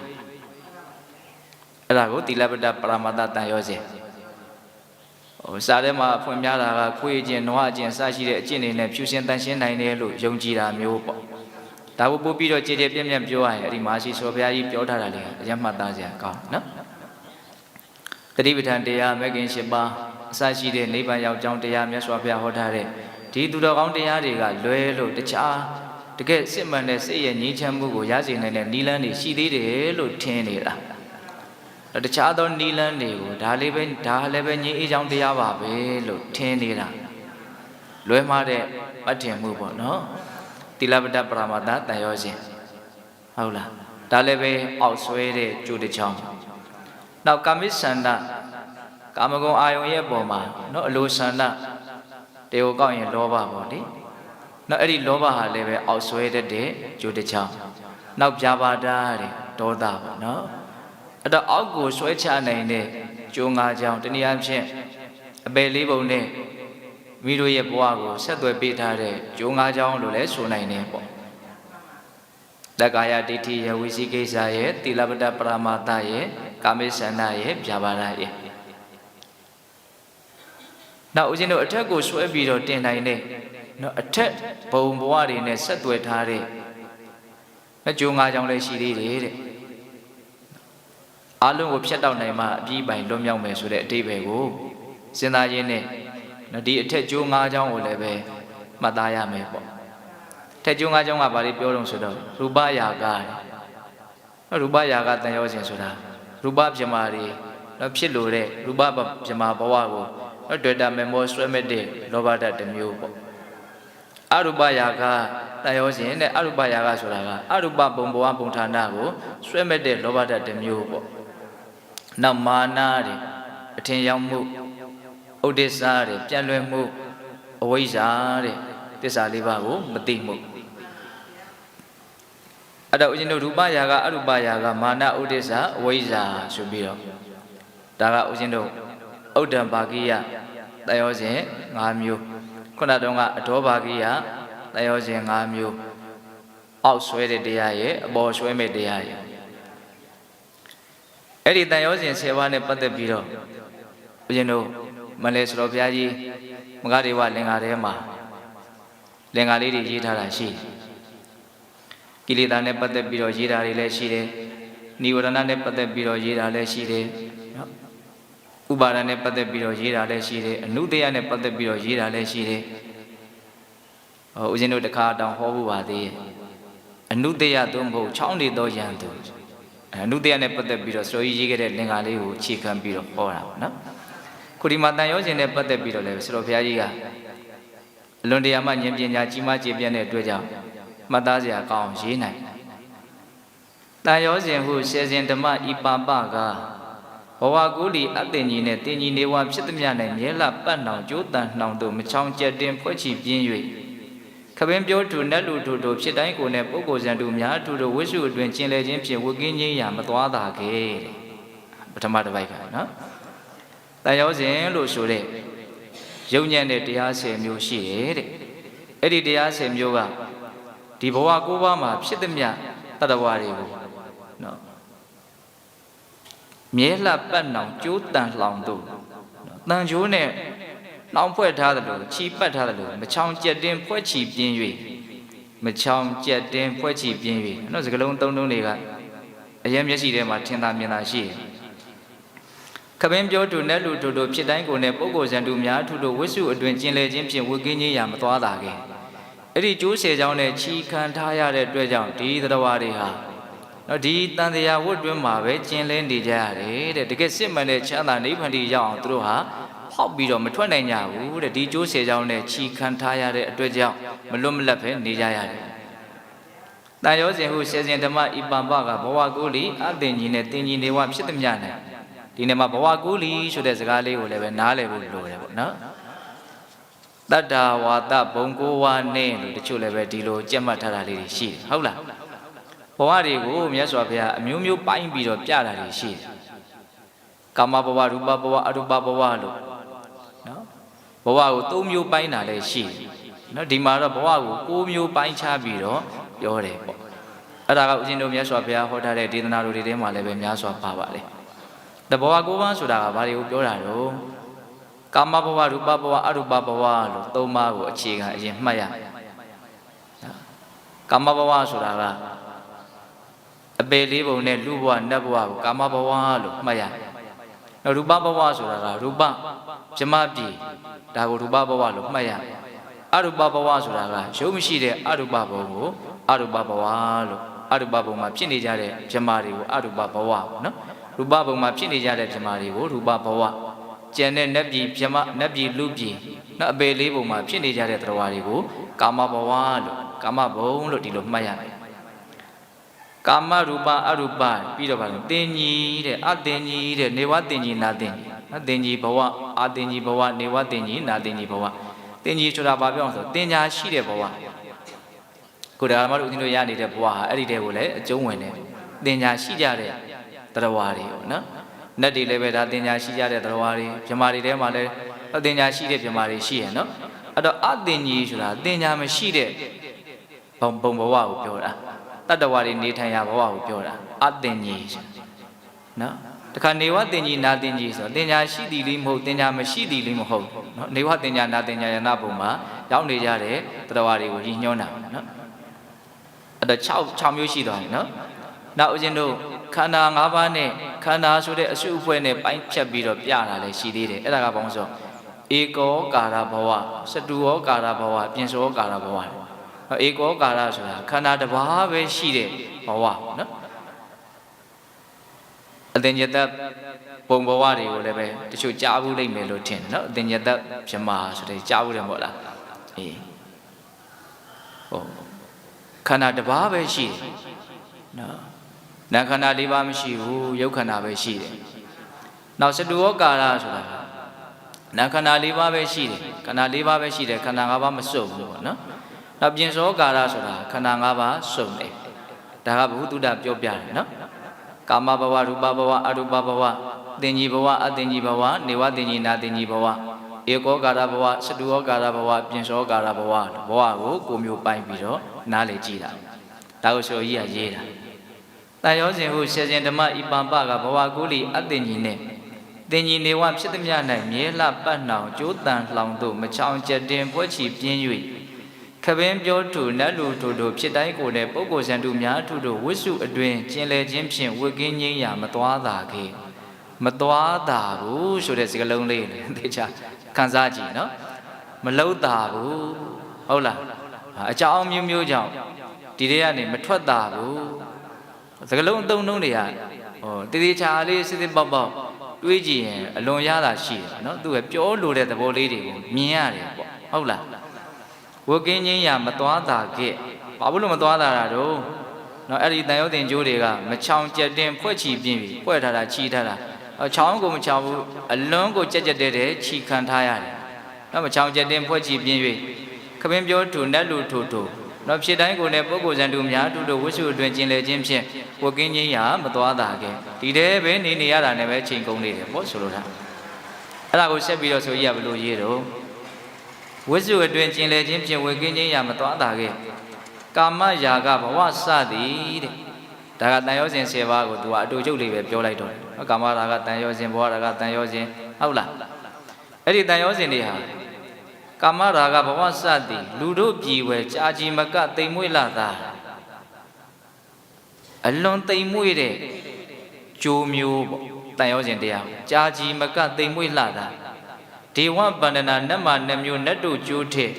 အဲ့ဒါကိုတိလပတ္တပရမတ္တတန်ရောစဉ်စာထဲမှာဖွင့်ပြတာကခွေးခြင်းနွားခြင်းစရှိတဲ့အကျင့်တွေနဲ့ဖြူစင်တန်ရှင်းနိုင်တယ်လို့ယုံကြည်တာမျိုးပေါ့ဒါကိုပို့ပြီးတော့ကြည်ကြည်ပြည့်ပြည့်ပြောရရင်အဲ့ဒီမဟာရှိစောဘုရားကြီးပြောထားတာလေအရင်မှတ်သားစရာကောင်းနော်တတိပဋ္ဌာန်တရားမဂ်ခင်၈ပါးအစရှိတဲ့နိဗ္ဗာန်ရောက်ကြောင်းတရားမြတ်စွာဘုရားဟောထားတဲ့ဒီသူတော်ကောင်းတရားတွေကလွဲလို့တခြားတကယ်စစ်မှန်တဲ့စိတ်ရဲ့ငြိမ်းချမ်းမှုကိုရစေနိုင်တဲ့နိလန်းတွေရှိသေးတယ်လို့ထင်နေတာတခြားသောနိလန်းတွေကိုဒါလည်းပဲငြိမ်းအေးချမ်းတရားပါပဲလို့ထင်နေတာလွဲမှားတဲ့အထင်မှုပေါ့နော်တိလပတ္တပရမတ္တတန်ရောစဉ်ဟုတ်လားဒါလည်းပဲအောက်ဆွဲတဲ့ကျိုးတစ်ချောင်းနောက်ကာမိဆန္ဒကာမဂုဏ်အာယုံရဲ့ပုံမှာနော်အလိုဆန္ဒတေကိုကောက်ရင်လောဘပေါ့လေနော်အဲ့ဒီလောဘဟာလည်းပဲအောက်ဆွဲတတ်တဲ့ကျိုးတစ်ချောင်းနောက်ပြာပါဒတဲ့ဒေါသပေါ့နော်အဲ့တော့အောက်ကိုဆွဲချနိုင်တဲ့ကျိုး၅ချောင်းတနည်းအားဖြင့်အပယ်လေးပုံနဲ့မိတို့ရဲ့ဘဝကိုဆက်သွယ်ပေးထားတဲ့ကျိုး၅ချောင်းလို့လည်းဆိုနိုင်တယ်ပေါ့တက္ကာယဒိဋ္ဌိယဝိသိကိစ္စရဲ့တိလပတ္တပရမတ္တရဲ့ကာမိဆန္ဒရဲ့ဗျာပါဒရဲ့နောက်ဦးဇင်းတို့အထက်ကိုဆွဲပြီးတော့တင်နိုင်တဲ့နော်အထက်ဘုံဘဝတွေနဲ့ဆက်သွယ်ထားတဲ့အကျိုး၅ချောင်းလည်းရှိသေးတယ်တဲ့အလုံးကိုဖြတ်တောက်နိုင်မှအပြီးပိုင်လွတ်မြောက်မယ်ဆိုတဲ့အတိပ္ပယ်ကိုစဉ်းစားရင်းနဲ့ဒီအထက်ကျိုး၅ချောင်းကိုလည်းပဲမှတ်သားရမယ်ပေါ့ထက်ကျိုး၅ချောင်းကဘာလေးပြောလို့ဆိုတော့ရူပယာကရူပယာကတန်ရောစဉ်ဆိုတာရူပပြမာတွေတော့ဖြစ်လို့တဲ့ရူပပြမာဘဝကိုတွေ့တာမေမောဆွဲမဲ့တဲ့လောဘဓာတ်တစ်မျိုးပေါ့အရူပယာကတန်ရောစဉ်တဲ့အရူပယာကဆိုတာကအရူပဘုံဘဝပုံဌာနကိုဆွဲမဲ့တဲ့လောဘဓာတ်တစ်မျိုးပေါ့နောက်မာနတဲ့အထင်ရောက်မှုဥဒိစ္စတဲ့ပြန့်လွယ်မှုအဝိဇ္ဇာတဲ့သစ္စာလေးပါးကိုမသိမှုအဲ့တော့ဦးဇင်းတို့ရူပယာကအရူပယာကမာနဥဒိစ္စအဝိဇ္ဇာဆိုပြီးတော့ဒါကဦးဇင်းတို့ဥဒ္ဒံပါကိယတယောစဉ်၅မျိုးခုနတုန်းကအဒောပါကိယတယောစဉ်၅မျိုးအောက်ဆွဲတဲ့တရားရဲ့အပေါ်ဆွဲမဲ့တရားရဲ့အဲ့ဒီတန်ရောစဉ်10ပါးနဲ့ပတ်သက်ပြီးတော့ဦးဇင်းတို့မလဲဆိုတော့ဘုရားကြီးမဂ္ဂဒေဝလင်္ကာထဲမှာလင်္ကာလေးတွေရေးထားတာရှိကိလေသာနဲ့ပတ်သက်ပြီးတော့ရေးတာတွေလည်းရှိတယ်နိဝရဏနဲ့ပတ်သက်ပြီးတော့ရေးတာလည်းရှိတယ်ဥပါဒနဲ့ပတ်သက်ပြီးတော့ရေးတာလည်းရှိတယ်အနုတ္တယနဲ့ပတ်သက်ပြီးတော့ရေးတာလည်းရှိတယ်ဦးဇင်းတို့တခါတောင်ဟောဖို့ပါသေးရဲ့အနုတ္တယသို့မဟုတ်ချောင်းနေသောယံသူအနုတ္တယနဲ့ပတ်သက်ပြီးတော့ဆိုရေးခဲ့တဲ့လင်္ကာလေးကိုအခြေခံပြီးတော့ဟောတာပေါ့နော်ခု ခုဒီမှာတန်ရောခြင်းနဲ့ပတ်သက်ပြီးတော့လည်းဆရာတော်ဘုရားကြီးကအလွန်တရာမှဉာဏ်ပညာကြီးမားကျေပြန့်တဲ့အတွက်ကြောင့်မှတ်သားစရာကောင်းရေးနိုင်တန်ရောခြင်းဟုဆယ်စဉ်ဓမ္မဤပါပကဘဝကူလီအတင်ကြီးနဲ့တင်ကြီးနေဝဖြစ်သည်များ၌မြဲလပတ်နှောင်ကျိုးတန်နှောင်တို့မချောင်ကျက်တင်ဖွဲ့ချပြင်း၍ခပင်ပြောသူနတ်လူတို့တို့ဖြစ်တိုင်းကိုယ်နဲ့ပုဂ္ဂိုလ်ဇံတို့များသူတို့ဝိစုအတွင်ကျင်လည်ခြင်းဖြင့်ဝိကင်းခြင်းရာမသွားတာခဲ့ပထမတစ်ပိုက်ကနော်တန်ရောစဉ်လို့ဆိုတဲ့ယုံညံ့တဲ့တရား10မျိုးရှိတယ်တဲ့အဲ့ဒီတရား10မျိုးကဒီဘဝကိုးပါးမှာဖြစ်သည်များတတ္တဝါတွေကိုနော်မြဲလှပတ်နှောင်ကျိုးတန်လှောင်တို့တန်ကျိုးနဲ့လောင်ဖွဲ့ထားသလိုချီပတ်ထားသလိုမချောင်ကျက်တင်းဖွဲ့ချီပြင်း၍မချောင်ကျက်တင်းဖွဲ့ချီပြင်း၍နော်စကလုံးသုံးလုံးတွေကအရင်မျက်စိထဲမှာထင်သာမြင်သာရှိတယ်ခပင်းပြောသူနဲ့လူတို့ဖြစ်တိုင်းကိုယ်နဲ့ပုဂ္ဂိုလ်ဇံတို့များသူတို့ဝိစုအတွင်ကျင်လည်ခြင်းဖြင့်ဝိကင်းခြင်းရာမသွားတာခဲ့အဲ့ဒီကျိုးဆယ်ကြောင်းနဲ့ချီခံထားရတဲ့အတွက်ကြောင့်ဒီသတ္တဝါတွေဟာနော်ဒီတန်တရားဝတ်တွင်းမှာပဲကျင်လည်နေကြရတယ်တဲ့တကယ်စစ်မှန်တဲ့ချမ်းသာနိဗ္ဗာန်တည်းရောက်အောင်သူတို့ဟာဟောက်ပြီးတော့မထွက်နိုင်ကြဘူးတဲ့ဒီကျိုးဆယ်ကြောင်းနဲ့ချီခံထားရတဲ့အတွက်ကြောင့်မလွတ်မလပ်ပဲနေကြရတယ်။တန်ရောစဉ်ဟုဆယ်စဉ်ဓမ္မဤပံပကဘဝကိုလီအတင်ကြီးနဲ့တင်ကြီးနေဝဖြစ်သည်များနဲ့ဒီနေ့မှာဘဝကိုလီဆိုတဲ့စကားလေးကိုလည်းပဲနားလည်ဖို့လိုတယ်ပေါ့နော်။တတ္တာဝါဒဘုံကိုဝါနဲ့လို့တချို့လည်းပဲဒီလိုကြက်မှတ်ထားတာလေးတွေရှိတယ်ဟုတ်လား။ဘဝတွေကိုမြတ်စွာဘုရားအမျိုးမျိုးပိုင်းပြီးတော့ပြတာတွေရှိတယ်။ကာမဘဝရူပဘဝအရူပဘဝလို့နော်ဘဝကို3မျိုးပိုင်းတာလည်းရှိတယ်နော်ဒီမှာတော့ဘဝကို9မျိုးပိုင်းခြားပြီးတော့ပြောတယ်ပေါ့အဲ့ဒါကဦးဇင်းတို့မြတ်စွာဘုရားဟောထားတဲ့ဒေသနာတော်တွေထဲမှာလည်းပဲများစွာပါပါတယ်တဘဝ9ပါးဆိုတာကဘာတွေကိုပြောတာတော့ကာမဘဝရူပဘဝအရူပဘဝလို့3ပါးကိုအခြေခံအရင်မှတ်ရကာမဘဝဆိုတာကအပေလေးပုံနဲ့လူဘဝနတ်ဘဝကိုကာမဘဝလို့မှတ်ရရူပဘဝဆိုတာကရူပဇမပြည်ဒါကိုရူပဘဝလို့မှတ်ရအရူပဘဝဆိုတာကရုပ်မရှိတဲ့အရူပဘဝကိုအရူပဘဝလို့အရူပဘဝမှာဖြစ်နေကြတဲ့ဇမတွေကိုအရူပဘဝနော်ရူပဘဝမှာဖြစ်နေကြတဲ့ဇမတွေကိုရူပဘဝကျန်တဲ့နတ်ပြည်ဇမနတ်ပြည်လူပြည်နော်အပေလေးဘဝမှာဖြစ်နေကြတဲ့တရားတွေကိုကာမဘဝလို့ကာမဘုံလို့ဒီလိုမှတ်ရတယ်ကာမရူပအရူပပြီးတော့ဗာလို့တင်ကြီးတဲ့အတင်ကြီးတဲ့နေဝတင်ကြီးနာတင်ကြီးနော်တင်ကြီးဘဝအတင်ကြီးဘဝနေဝတင်ကြီးနာတင်ကြီးဘဝတင်ကြီးဆိုတာဘာပြောအောင်ဆိုတင်ညာရှိတဲ့ဘဝကိုဒါမှမဟုတ်ဦးဇင်းတို့ရနေတဲ့ဘဝဟာအဲ့ဒီတဲကိုလည်းအကျုံးဝင်တယ်တင်ညာရှိကြတဲ့တရားဝါတွေပေါ့နော်နတ်တွေလည်းပဲဒါတင်ညာရှိကြတဲ့တရားဝါတွေမြမာတွေထဲမှာလည်းတင်ညာရှိတဲ့မြမာတွေရှိရနော်အဲ့တော့အတင်ကြီးဆိုတာတင်ညာမရှိတဲ့ဘုံဘဝကိုပြောတာတတ္တဝါတွေနေထိုင်ရဘဝကိုပြောတာအတင်ကြီးနော်တခါနေဝတင်ကြီးနာတင်ကြီးဆိုတင်ညာရှိသည်လေးမဟုတ်တင်ညာမရှိသည်လေးမဟုတ်နော်နေဝတင်ညာနာတင်ညာယနာဘုံမှာရောက်နေကြတဲ့တတ္တဝါတွေကိုရည်ညွှန်းတာနော်အဲ့တော့6မျိုးရှိသွားပြီနော်နောက်ဦးဇင်းတို့ခန္ဓာ5ပါးနဲ့ခန္ဓာဆိုတဲ့အစုအဖွဲ့နဲ့ပိုင်းဖြတ်ပြီးတော့ပြတာလည်းရှိသေးတယ်အဲ့ဒါကဘာလို့ဆိုဧကောကာရဘဝစတုဩကာရဘဝပြင်စောကာရဘဝဧကောကာရဆိုတာခန္ဓာတစ်ပါးပဲရှိတဲ့ဘဝနော်အတင်ညတပုံဘဝတွေကိုလည်းပဲတချို့ကြားဘူးလိမ့်မယ်လို့ထင်တယ်နော်အတင်ညတဗြဟ္မာဆိုတဲ့ကြားဘူးတယ်မဟုတ်လားအေးဟုတ်ခန္ဓာတစ်ပါးပဲရှိတယ်နော်နာခန္ဓာ၄ပါးမရှိဘူးယုတ်ခန္ဓာပဲရှိတယ်နောက်စတုဩကာရဆိုတာနာခန္ဓာ၄ပါးပဲရှိတယ်ခန္ဓာ၄ပါးပဲရှိတယ်ခန္ဓာ၅ပါးမစုံဘူးပေါ့နော်နောက်ပြင်စောကာရဆိုတာခန္ဓာ၅ပါးစုံတယ်ဒါကဘုသူတ္တပြောပြတယ်နော်ကာမဘဝရူပဘဝအရူပဘဝတင်ကြီးဘဝအတင်ကြီးဘဝနေဝတင်ကြီးနာတင်ကြီးဘဝဧကောကာရဘဝစတုဩကာရဘဝပြင်စောကာရဘဝဘဝကိုမျိုးပိုင်းပြီးတော့နားလေကြည့်တာဒါကိုဆိုကြီးကရေးတာတန်ရောစဉ်ဟုဆယ်စဉ်ဓမ္မဤပံပကဘဝကိုလီအတင်ကြီးနဲ့တင်ကြီးနေဝဖြစ်သည်များ၌မြဲလှပတ်နှောင်ကျိုးတန်လှောင်တို့မချောင်ကျက်တင်ပွဲချီပြင်း၍ခပင်းပြောသူနတ်လူတို့ဖြစ်တိုင်းကိုယ်နဲ့ပုဂ္ဂိုလ်ဇံတို့များသူတို့ဝိစုအတွင်ကျင်လည်ခြင်းဖြင့်ဝိကင်းငြိမ်းရာမသွားတာခဲ့မသွားတာဘူးဆိုတဲ့စကားလုံးလေးနဲ့သိချာခန်းစားကြည့်နော်မလုံးတာဘူးဟုတ်လားအကြောင်းမျိုးမျိုးကြောင့်ဒီတွေကနေမထွက်တာဘူးစကားလုံးအသုံးနှုန်းတွေကဟောတည်တည်ချာလေးစစ်စစ်ပေါက်ပေါက် တွေးကြည့်ရင်အလွန်ရတာရှိတယ်နော်သူကပြောလို့တဲ့သဘောလေးတွေကိုမြင်ရတယ်ပေါ့ဟုတ်လားဝကင်းချင်းရမသွားတာခဲ့ဘာလို့မသွားတာတော့နော်အဲ့ဒီတန်ရုပ်တင်ကျိုးတွေကမချောင်ကြက်တင်ဖွဲ့ချီပြင်းပြီးဖွဲ့ထားတာချီထားတာချောင်းကိုမချောင်ဘူးအလွန်ကိုကြက်ကြက်တဲ့ချီခံထားရတယ်နော်မချောင်ကြက်တင်ဖွဲ့ချီပြင်း၍ခပင်းပြောထူနတ်လူထူထူနော်ဖြစ်တိုင်းကိုလည်းပုဂ္ဂိုလ်ဇန်တူများတူတူဝိစုအတွင်ကျင်လေခြင်းဖြင့်ဝကင်းချင်းရမသွားတာခဲ့ဒီတည်းပဲနေရတာနဲ့ပဲချိန်ကုန်နေတယ်ပေါ့ဆိုလိုတာအဲ့ဒါကိုဆက်ပြီးတော့ဆိုရဘလို့ရေးတော့ဝိစုအတွင်ကျင်လေခြင်းဖြင့်ဝကင်းချင်းရမသွားတာခဲ့ကာမရာဂဘဝစသည်တဲ့ဒါကတန်ရောစဉ်10ပါးကိုသူကအတူချုပ်လေးပဲပြောလိုက်တော့တယ်ကာမရာဂတန်ရောစဉ်ဘဝရာဂတန်ရောစဉ်ဟုတ်လားအဲ့ဒီတန်ရောစဉ်တွေဟာကာမရာဂဘဝစသည်လူတို့ပြည်ဝဲကြာကြီးမကတိမ်မွေ့လာတာအလွန်တိမ်မွေ့တဲ့ကြိုးမျိုးပေါ့တန်ရောစဉ်တရားကြာကြီးမကတိမ်မွေ့လာတာဒေဝဗန္ဒနာနတ်မနှမျိုးနတ်တို့ကျိုးထက်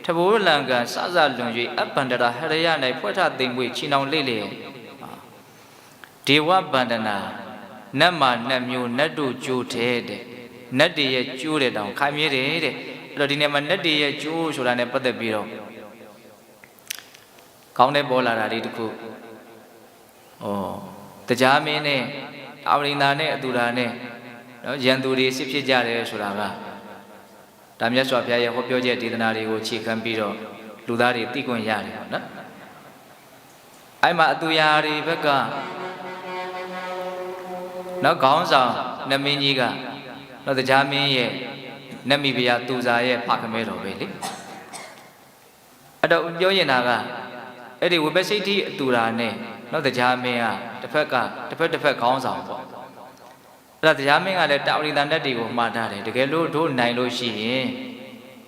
ထဘိုးလံကစစလွန်၍အပန္ဒရာဟရယ၌ဖွဲ့ထသိမ့်မွေချီနှောင်လေလေဒေဝဗန္ဒနာနတ်မနှမျိုးနတ်တို့ကျိုးတဲ့နတ်တည်းရဲ့ကျိုးတဲ့တောင်ခိုင်မြဲတယ်တဲ့အဲ့တော့ဒီနေ့မှာနတ်တည်းရဲ့ကျိုးဆိုတာနဲ့ပတ်သက်ပြီးတော့ကောင်းတဲ့ပေါ်လာတာလေးတစ်ခုတရားမင်းနဲ့အာဝရိန္ဒာနဲ့အတူတာနဲ့နော်ရန်သူတွေစစ်ဖြစ်ကြတယ်ဆိုတာကဒါမြတ်စွာဘုရားရဲ့ဟောပြောချက်ဒေသနာတွေကိုအခြေခံပြီးတော့လူသားတွေသိခွင့်ရတယ်ပေါ့နော်အဲ့မှာအတူရာတွေဘက်ကနော်ခေါင်းဆောင်နမင်းကြီးကနော်တရားမင်းရဲ့နတ်မိဖုရားသူစာရဲ့ဖခမဲတော်ပဲလေအဲ့တော့ပြောရင်တာကအဲ့ဒီဝိပဿိတိအတူရာနဲ့နော်တရားမင်းကတစ်ဖက်ခေါင်းဆောင်ပေါ့အဲ့ဒါတရားမင်းကလည်းတာဝရိတန်တတ်တွေကိုမှားထားတယ်တကယ်လို့တို့နိုင်လို့ရှိရင်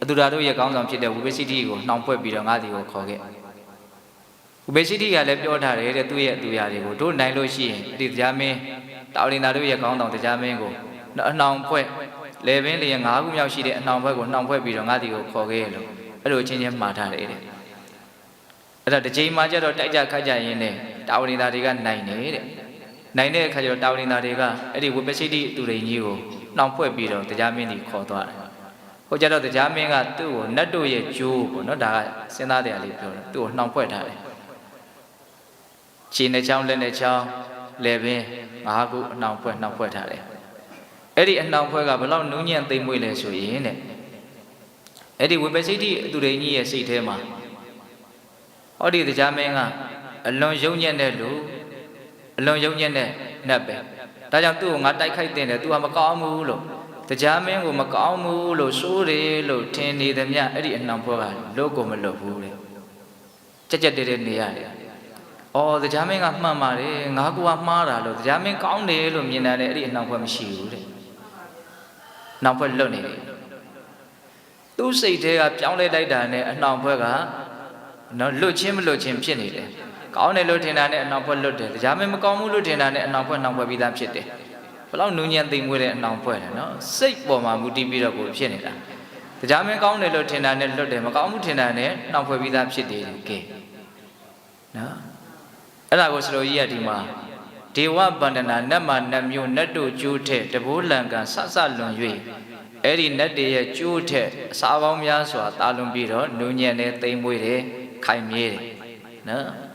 အတူတာတို့ရဲ့ကောင်းဆောင်ဖြစ်တဲ့ဝိပဿိတိကိုနှောင်ဖွဲ့ပြီးတော့ငါးဒီကိုခေါ်ခဲ့ဝိပဿိတိကလည်းပြောထားတယ်တဲ့သူ့ရဲ့အတူရာတွေကိုတို့နိုင်လို့ရှိရင်ဒီတရားမင်းတာဝရိတန်တို့ရဲ့ကောင်းဆောင်တရားမင်းကိုအနှောင်ဖွဲ့လေပင်လေ၅ခုမြောက်ရှိတဲ့အနှောင်ဖွဲ့ကိုနှောင်ဖွဲ့ပြီးတော့ငါးဒီကိုခေါ်ခဲ့လို့အဲ့လိုချင်းချင်းမှားထားတယ်တဲ့အဲ့ဒါတစ်ချိန်မှကျတော့တိုက်ကြခိုက်ကြရင်းနဲ့တာဝရိတန်တွေကနိုင်နေတဲ့နိုင်တဲ့အခါကျတော့တာဝရိန္ဒာတွေကအဲ့ဒီဝိပဿိတိသူရိန်ကြီးကိုနှောင်ဖွဲ့ပြီးတော့တရားမင်းကြီးခေါ်သွားတယ်။ဟိုကျတော့တရားမင်းကသူ့ကိုနတ်တို့ရဲ့ကျိုးပေါ့နော်ဒါကစဉ်းစားတယ်လေးပြောတယ်သူ့ကိုနှောင်ဖွဲ့ထားတယ်။ခြေနဲ့ချောင်းလက်နဲ့ချောင်းလက်ပင်၅ခုအနှောင်ဖွဲ့ထားတယ်။အဲ့ဒီအနှောင်ဖွဲ့ကဘလောက်နူးညံ့သိမ့်မွေ့လဲဆိုရင်တဲ့အဲ့ဒီဝိပဿိတိသူရိန်ကြီးရဲ့စိတ်ထဲမှာဟောဒီတရားမင်းကအလွန်ယုံညံ့တဲ့လူအလွန်ယုံညံ့တဲ့နတ်ပဲဒါကြောင့်သူ့ကိုငါတိုက်ခိုက်တင်တယ်သူကမကောင်းဘူးလို့တရားမင်းကိုမကောင်းဘူးလို့စိုးတယ်လို့ထင်နေသမျှအဲ့ဒီအနှောင်ဖွဲ့ကလို့ကိုမလို့ဘူးတဲ့ကြက်ကြက်တဲတဲနေရတယ်။အော်တရားမင်းကမှန်ပါတယ်ငါကမှားတာလို့တရားမင်းကောင်းတယ်လို့မြင်တယ်အဲ့ဒီအနှောင်ဖွဲ့မရှိဘူးတဲ့။နှောင်ဖွဲ့လွတ်နေတယ်။သူ့စိတ်ထဲကပြောင်းလဲလိုက်တာနဲ့အနှောင်ဖွဲ့ကနော်လွတ်ချင်းမလွတ်ချင်းဖြစ်နေတယ်။ကောင်းတယ်လို့ထင်တာနဲ့အနှောင်ဖွဲ့လွတ်တယ်တရားမင်းမကောင်းဘူးလို့ထင်တာနဲ့အနှောင်ဖွဲ့ပြီးသားဖြစ်တယ်ဘလောက်နူးညံ့သိမ်မွေ့တဲ့အနှောင်ဖွဲ့တယ်နော်စိတ်ပေါ်မှာမူတည်ပြီးတော့ကိုဖြစ်နေတာတရားမင်းကောင်းတယ်လို့ထင်တာနဲ့လွတ်တယ်မကောင်းဘူးထင်တာနဲ့နှောင်ဖွဲ့ပြီးသားဖြစ်တယ်ကဲနော်အဲ့ဒါကိုစလိုကြီးကဒီမှာဒေဝဗန္ဒနာနတ်မနတ်မျိုးနတ်တို့ကျိုးထက်တဘိုးလံကဆဆလွန်၍အဲ့ဒီနတ်တွေရဲ့ကျိုးထက်အစာပေါင်းများစွာတာလွန်ပြီးတော့နူးညံ့တဲ့သိမ်မွေ့တယ်ခိုင်မြဲတယ်နော်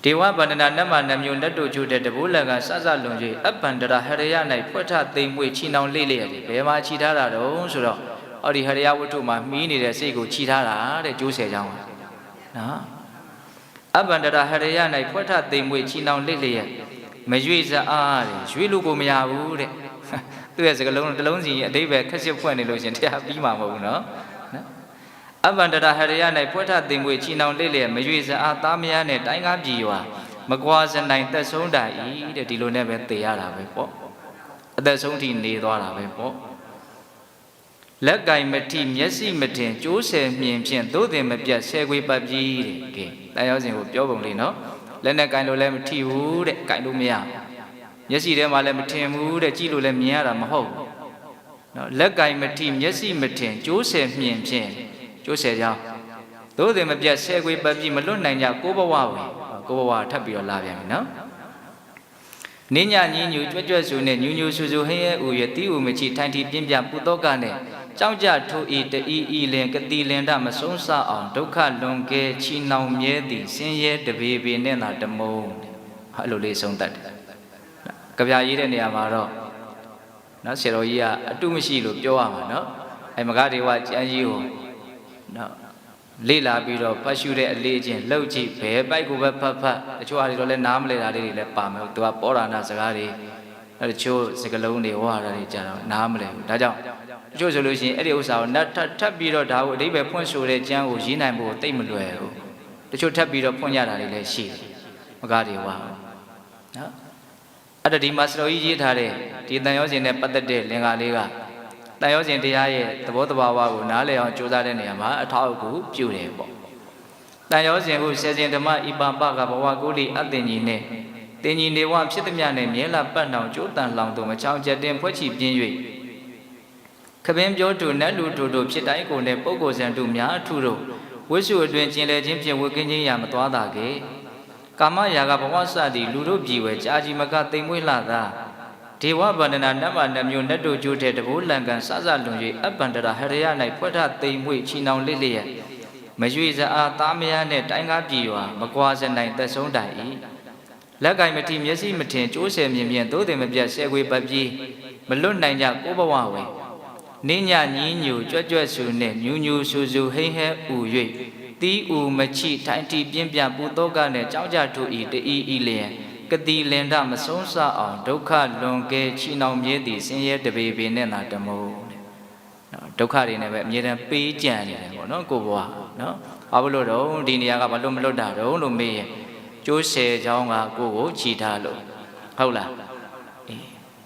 ဒေဝဗန္ဒနာနတ်မနတ်မျိုးနတ်တို့ကျိုးတဲ့တဘိုးလံကဆဆလွန်၍အပန္ဒရာဟရယ၌ဖွက်ထသိမ်မွေချီနှောင်လေ့ရတယ်ဘယ်မှာချီထားတာတော့ဆိုတော့အော်ဒီဟရယဝတ္ထုမှာမီးနေတဲ့စိတ်ကိုချီထားတာတဲ့ကျိုးဆယ်ချောင်းနော်အပန္ဒရာဟရယ၌ဖွက်ထသိမ်မွေချီနှောင်လေ့ရမရွေ့စအားတဲ့ရွေ့လို့ကိုမရဘူးတဲ့သူ့ရဲ့စကားလုံးတစ်လုံးစီအတိပ္ပယ်ခက်စစ်ဖွင့်နေလို့ရှင်တရားပြီးမှာမဟုတ်ဘူးနော်အဗန္ဒရာဟရယ၌ဖွက်ထသိမ်မွေချီနှောင်လေ့လျက်မရွေစအားသားမယားနဲ့တိုင်းကားပြည်ရွာမကွာစနိုင်သက်ဆုံးတိုင်ဤတဲ့ဒီလိုနဲ့ပဲသိရတာပဲပေါ့အသက်ဆုံးထိနေသွားတာပဲပေါ့လက်ကင်မထိမျက်စိမထင်ကျိုးဆယ်မြင်ဖြင့်သို့တင်မပြတ်ဆဲခွေပတ်ပြီးတဲ့ကဲတရားရောက်စဉ်ကိုပြောပုံလေးနော်လက်နဲ့ကင်လို့လည်းမထိဘူးတဲ့ကင်လို့မရမျက်စိထဲမှာလည်းမထင်ဘူးတဲ့ကြည့်လို့လည်းမြင်ရတာမဟုတ်နော်လက်ကင်မထိမျက်စိမထင်ကျိုးဆယ်မြင်ဖြင့်ကျိုးဆယ်ကြောင်းသို့သည်မပြတ်ဆဲခွေပတ်ပြီးမလွတ်နိုင်ကြကိုဘဝဝင်ကိုဘဝထပ်ပြီးတော့လာပြန်ပြီနော် နိညာညင်းညူကြွကြွဆူနဲ့ညူညူဆူဆူဟင်းရဲဥရတီဥမချီထိုင်တီပြင်းပြပူတော့ကနဲ့ကြောင်းကြထိုးဤတဤဤလင်ကတိလင်ဒမဆုံးစအောင်ဒုက္ခလွန်ကဲချီနှောင်မြဲသည်ဆင်းရဲတပေပေနဲ့သာတမုံအဲ့လိုလေးဆုံးတတ်တယ်ကြပြရေးတဲ့နေရာမှာတော့နော်ဆရာတော်ကြီးကအတုမရှိလို့ပြောရမှာနော်အဲ့မဂဒေဝကျမ်းကြီးကိုနော်လေ့လာပြီးတော့ဖတ်ရှုတဲ့အလေးချင်းလှုပ်ကြည့်ဘယ်ပိုက်ကိုပဲဖတ်တချို့ဟာတွေတော့လည်းနားမလည်တာလေးတွေလည်းပါမယ်သူကပောရဏစကားတွေအဲ့တချို့စကလုံးတွေဝါတာတွေကြတော့နားမလည်ဘူးဒါကြောင့်တချို့ဆိုလို့ရှိရင်အဲ့ဒီဥစ္စာကိုထပ်ပြီးတော့ဒါကိုအဓိပ္ပာယ်ဖွင့်ဆိုတဲ့ကျမ်းကိုရေးနိုင်ဖို့တိတ်မလွယ်ဘူးတချို့ထပ်ပြီးတော့ဖွင့်ရတာတွေလည်းရှိတယ်မဂဒေဝနော်အဲ့ဒါဒီမှာစတော်ကြီးရေးထားတဲ့ဒီတန်ရောစဉ်နဲ့ပတ်သက်တဲ့လင်္ကာလေးကတန်ရောစဉ်တရားရဲ့သဘောတဘာဝကိုနားလည်အောင်ကြိုးစားတဲ့နေရာမှာအထောက်အကူပြုတယ်ပေါ့တန်ရောစဉ်ကိုဆယ်စဉ်ဓမ္မဣပပကဘဝကုလိအတင်ကြီးနဲ့တင်ကြီးနေဝဖြစ်သည်များနဲ့မြဲလာပတ်နှောင်ကျိုးတန်လောင်သူမချောင်ကျက်တင်ဖွဲ့ချီပြင်း၍ခပင်းပြောတူနတ်လူတို့ဖြစ်တိုင်းကိုနဲ့ပုဂ္ဂိုလ်စံတို့များအထုတို့ဝိစုအတွင်ကျင်လေခြင်းဖြင့်ဝေကင်းခြင်းရမသွားတာကေကာမရာဂဘဝစသည်လူတို့ပြည်ဝဲကြာကြီးမကတိမ်မွေးလာသာဒေဝဗန္ဒနာနတ်မနှမျိုးနတ်တို့ကျိုးတဲ့တဘိုးလံကန်စစလွန်၍အပ္ပန္တရာဟရယ၌ဖွက်ထတိမ်မွေချီနှောင်လစ်လျက်မရွေစအားသားမယားနှင့်တိုင်းကားပြည်ရွာမကွာစနိုင်သက်ဆုံးတိုင်၏လက်ကင်မတိမျက်စိမထင်ကျိုးဆယ်မြင်မြင်သို့တင်မပြတ်ဆဲခွေပပြေးမလွတ်နိုင်ကြကိုဘဝဝဲနိညာညင်းညူကြွကြွဆူနှင့်ညူညူဆူဆူဟိဟဲဥ၍တီးဥမချိထိုင်တီပြင်းပြပူတော့ကနဲ့ကြောင်းကြထူဤတဤဤလျင်ကတိလင်ဒမဆုံးစအောင်ဒုက္ခလွန်ကဲချီနှောင်မြဲသည်ဆင်းရဲတပေပေနဲ့သာတမို့နော်ဒုက္ခတွေနဲ့ပဲအမြဲတမ်းပေးကြံနေတယ်ပေါ့နော်ကိုဘွားနော်ဘာလို့တော့ဒီနေရာကဘာလို့မလွတ်တာတော့လို့မေးရင်ကျိုးဆယ်ချောင်းကကိုချီထားလို့ဟုတ်လာ